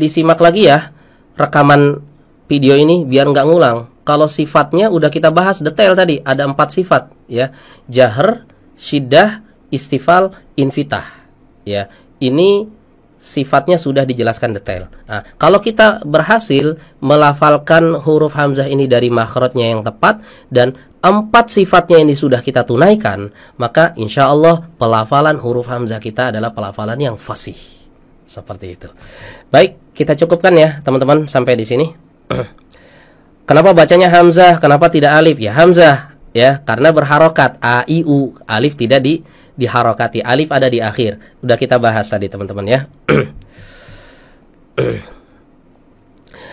disimak lagi ya rekaman video ini biar nggak ngulang. Kalau sifatnya udah kita bahas detail tadi, ada 4 sifat ya. Jahr, syiddah, istifal, infitah. Ya, ini sifatnya sudah dijelaskan detail. Nah, kalau kita berhasil melafalkan huruf hamzah ini dari makhrajnya yang tepat dan 4 sifatnya ini sudah kita tunaikan, maka insya Allah pelafalan huruf hamzah kita adalah pelafalan yang fasih. Seperti itu. Baik, kita cukupkan ya teman-teman sampai di sini. Kenapa bacanya hamzah? Kenapa tidak alif? Ya hamzah ya, karena berharokat. A, I, U. Alif tidak diharokati, alif ada di akhir. Udah kita bahas tadi teman-teman ya.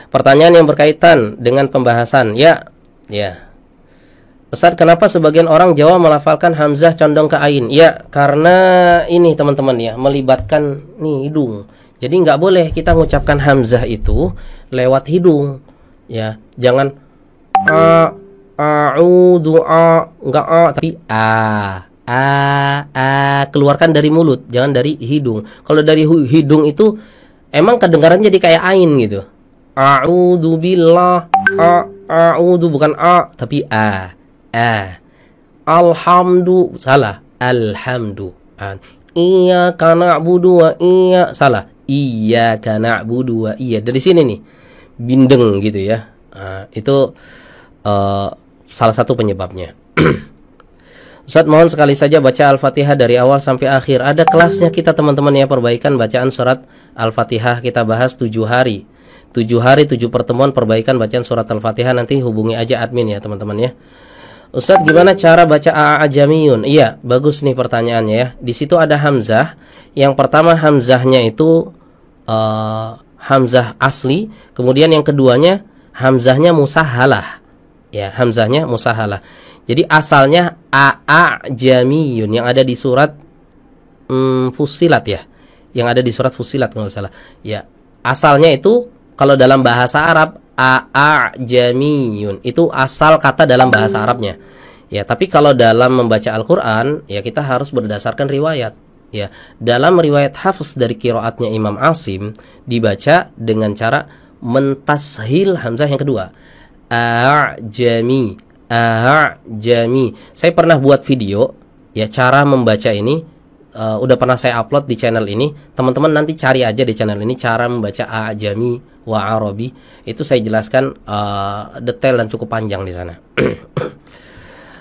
Pertanyaan yang berkaitan dengan pembahasan ya. Ustadz, kenapa sebagian orang Jawa melafalkan hamzah condong ke ain? Ya, karena ini teman-teman ya, melibatkan nih hidung. Jadi nggak boleh kita mengucapkan hamzah itu lewat hidung. Ya, jangan a'udzu enggak tapi keluarkan dari mulut, jangan dari hidung. Kalau dari hidung itu emang kedengaran jadi kayak ain gitu. A'udzu billah, a'udzu bukan tapi alhamdu salah, alhamdu. Iyyaka na'budu wa salah, iyyaka na'budu wa dari sini nih bindeng gitu ya. Itu salah satu penyebabnya. Ustaz, mohon sekali saja baca Al-Fatihah dari awal sampai akhir. Ada kelasnya kita teman-teman ya, perbaikan bacaan surat Al-Fatihah. Kita bahas 7 hari 7 pertemuan perbaikan bacaan surat Al-Fatihah. Nanti hubungi aja admin ya teman-teman ya. Ustaz, gimana cara baca a'ajamiyun? Iya, bagus nih pertanyaannya ya. Di situ ada hamzah. Yang pertama hamzahnya itu hamzah asli. Kemudian yang keduanya hamzahnya musahalah. Ya, hamzahnya musahalah. Jadi asalnya a'ajamiyun yang ada di surat Fussilat ya. Yang ada di surat Fussilat kalau nggak salah. Ya, asalnya itu kalau dalam bahasa Arab a'ajamiyun itu asal kata dalam bahasa Arabnya. Ya, tapi kalau dalam membaca Al-Qur'an ya kita harus berdasarkan riwayat. Ya, dalam riwayat Hafs dari qiraatnya Imam Asim dibaca dengan cara mentashil hamzah yang kedua. A'jami. Saya pernah buat video ya cara membaca ini, udah pernah saya upload di channel ini. Teman-teman nanti cari aja di channel ini cara membaca a'jami wa arabi. Itu saya jelaskan detail dan cukup panjang di sana.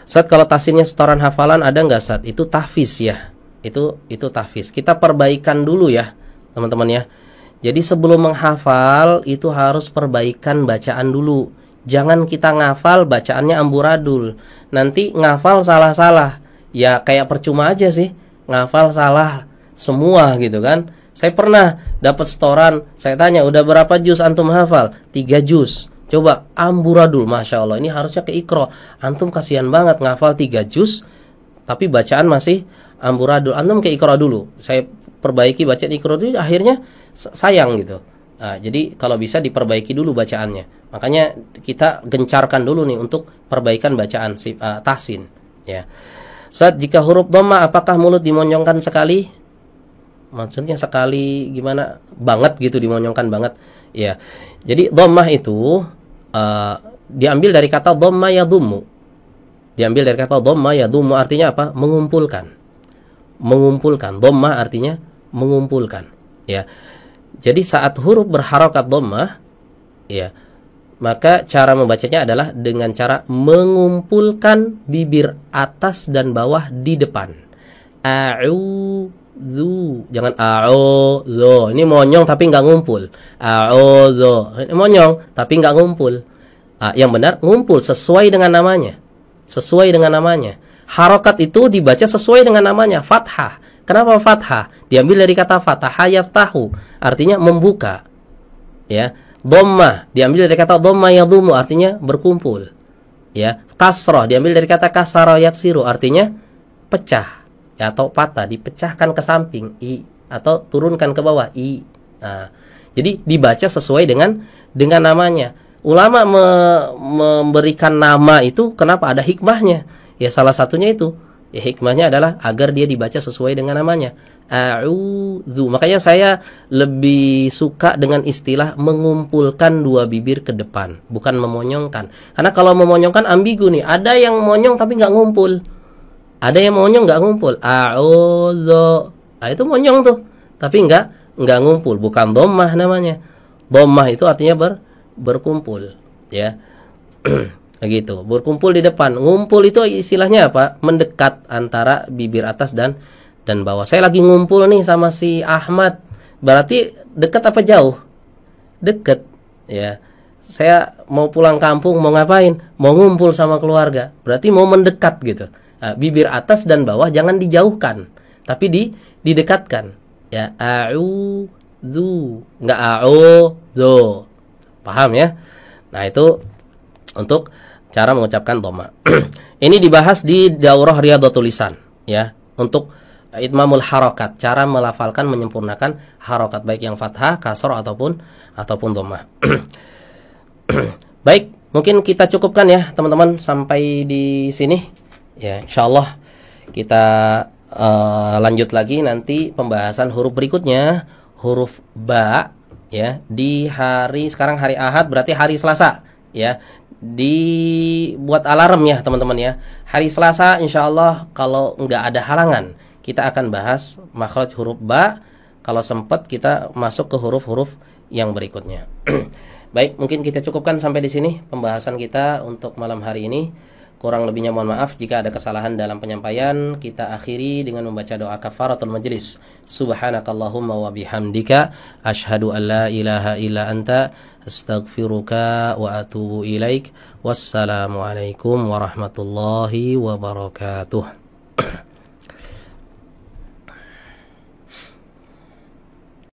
Saat kalau tahsinnya setoran hafalan ada nggak Saat? Itu tahfiz ya. Itu tahfiz. Kita perbaikan dulu ya teman-teman ya. Jadi sebelum menghafal itu harus perbaikan bacaan dulu. Jangan kita ngafal bacaannya amburadul. Nanti ngafal salah-salah. Ya kayak percuma aja sih. Ngafal salah semua gitu kan. Saya pernah dapat setoran. Saya tanya, udah berapa juz antum hafal? 3 juz. Coba amburadul, Masya Allah. Ini harusnya ke Iqra. Antum kasihan banget ngafal 3 juz. Tapi bacaan masih amburadul. Antum ke Iqra dulu. Saya perbaiki bacaan Iqra dulu. Akhirnya sayang gitu. Nah, jadi kalau bisa diperbaiki dulu bacaannya. Makanya kita gencarkan dulu nih untuk perbaikan bacaan tahsin ya. Saat jika huruf dhamma apakah mulut dimonyongkan sekali? Maksudnya sekali gimana? Banget gitu, dimonyongkan banget. Ya. Jadi dhammah itu diambil dari kata dhamma yadhummu. Diambil dari kata dhamma yadhummu artinya apa? Mengumpulkan. Mengumpulkan. Dhammah artinya mengumpulkan ya. Jadi saat huruf berharokat dhammah ya, maka cara membacanya adalah dengan cara mengumpulkan bibir atas dan bawah di depan. A'udzu, jangan a'udzu. Ini monyong tapi nggak ngumpul. A'udzu, ini monyong tapi nggak ngumpul. Yang benar ngumpul sesuai dengan namanya. Sesuai dengan namanya. Harokat itu dibaca sesuai dengan namanya, fathah. Kenapa fathah? Diambil dari kata fataha yaftahu, artinya membuka. Ya. Dhammah diambil dari kata dhamma yadhummu, artinya berkumpul. Ya. Kasrah diambil dari kata kasara yaksiru, artinya pecah ya, atau patah, dipecahkan ke samping i atau turunkan ke bawah i. Nah, jadi dibaca sesuai dengan namanya. Ulama memberikan nama itu kenapa? Ada hikmahnya. Ya salah satunya itu. Ya, hikmahnya adalah agar dia dibaca sesuai dengan namanya. A'udzu. Makanya saya lebih suka dengan istilah mengumpulkan dua bibir ke depan, bukan memonyongkan. Karena kalau memonyongkan ambigu nih. Ada yang monyong tapi nggak ngumpul. Ada yang monyong nggak ngumpul. A'udzu. Itu monyong tuh, tapi nggak ngumpul. Bukan dhammah namanya. Dhammah itu artinya berkumpul. Ya. Gitu, berkumpul di depan. Ngumpul itu istilahnya apa? Mendekat antara bibir atas dan bawah. Saya lagi ngumpul nih sama si Ahmad. Berarti dekat apa jauh? Dekat, ya. Saya mau pulang kampung, mau ngapain? Mau ngumpul sama keluarga. Berarti mau mendekat gitu. Nah, bibir atas dan bawah jangan dijauhkan, tapi didekatkan. Ya, a'udzu, enggak a'udzu. Paham ya? Nah, itu untuk cara mengucapkan dhamma. Ini dibahas di daurah Riyadhatul Lisan ya, untuk itmamul harakat, cara melafalkan menyempurnakan harakat baik yang fathah, kasrah ataupun dhamma. Baik, mungkin kita cukupkan ya teman-teman sampai di sini. Ya, insyaallah kita lanjut lagi nanti pembahasan huruf berikutnya, huruf ba ya, di sekarang hari Ahad berarti hari Selasa ya. Dibuat alarm ya teman-teman ya. Hari Selasa insyaallah kalau nggak ada halangan kita akan bahas makhraj huruf ba. Kalau sempat kita masuk ke huruf-huruf yang berikutnya. Baik, mungkin kita cukupkan sampai di sini pembahasan kita untuk malam hari ini. Kurang lebihnya mohon maaf jika ada kesalahan dalam penyampaian. Kita akhiri dengan membaca doa kafaratul majlis. Subhanakallahumma wa bihamdika asyhadu an la ilaha illa anta astaghfiruka wa atubu ilaik. Wassalamualaikum warahmatullahi wabarakatuh.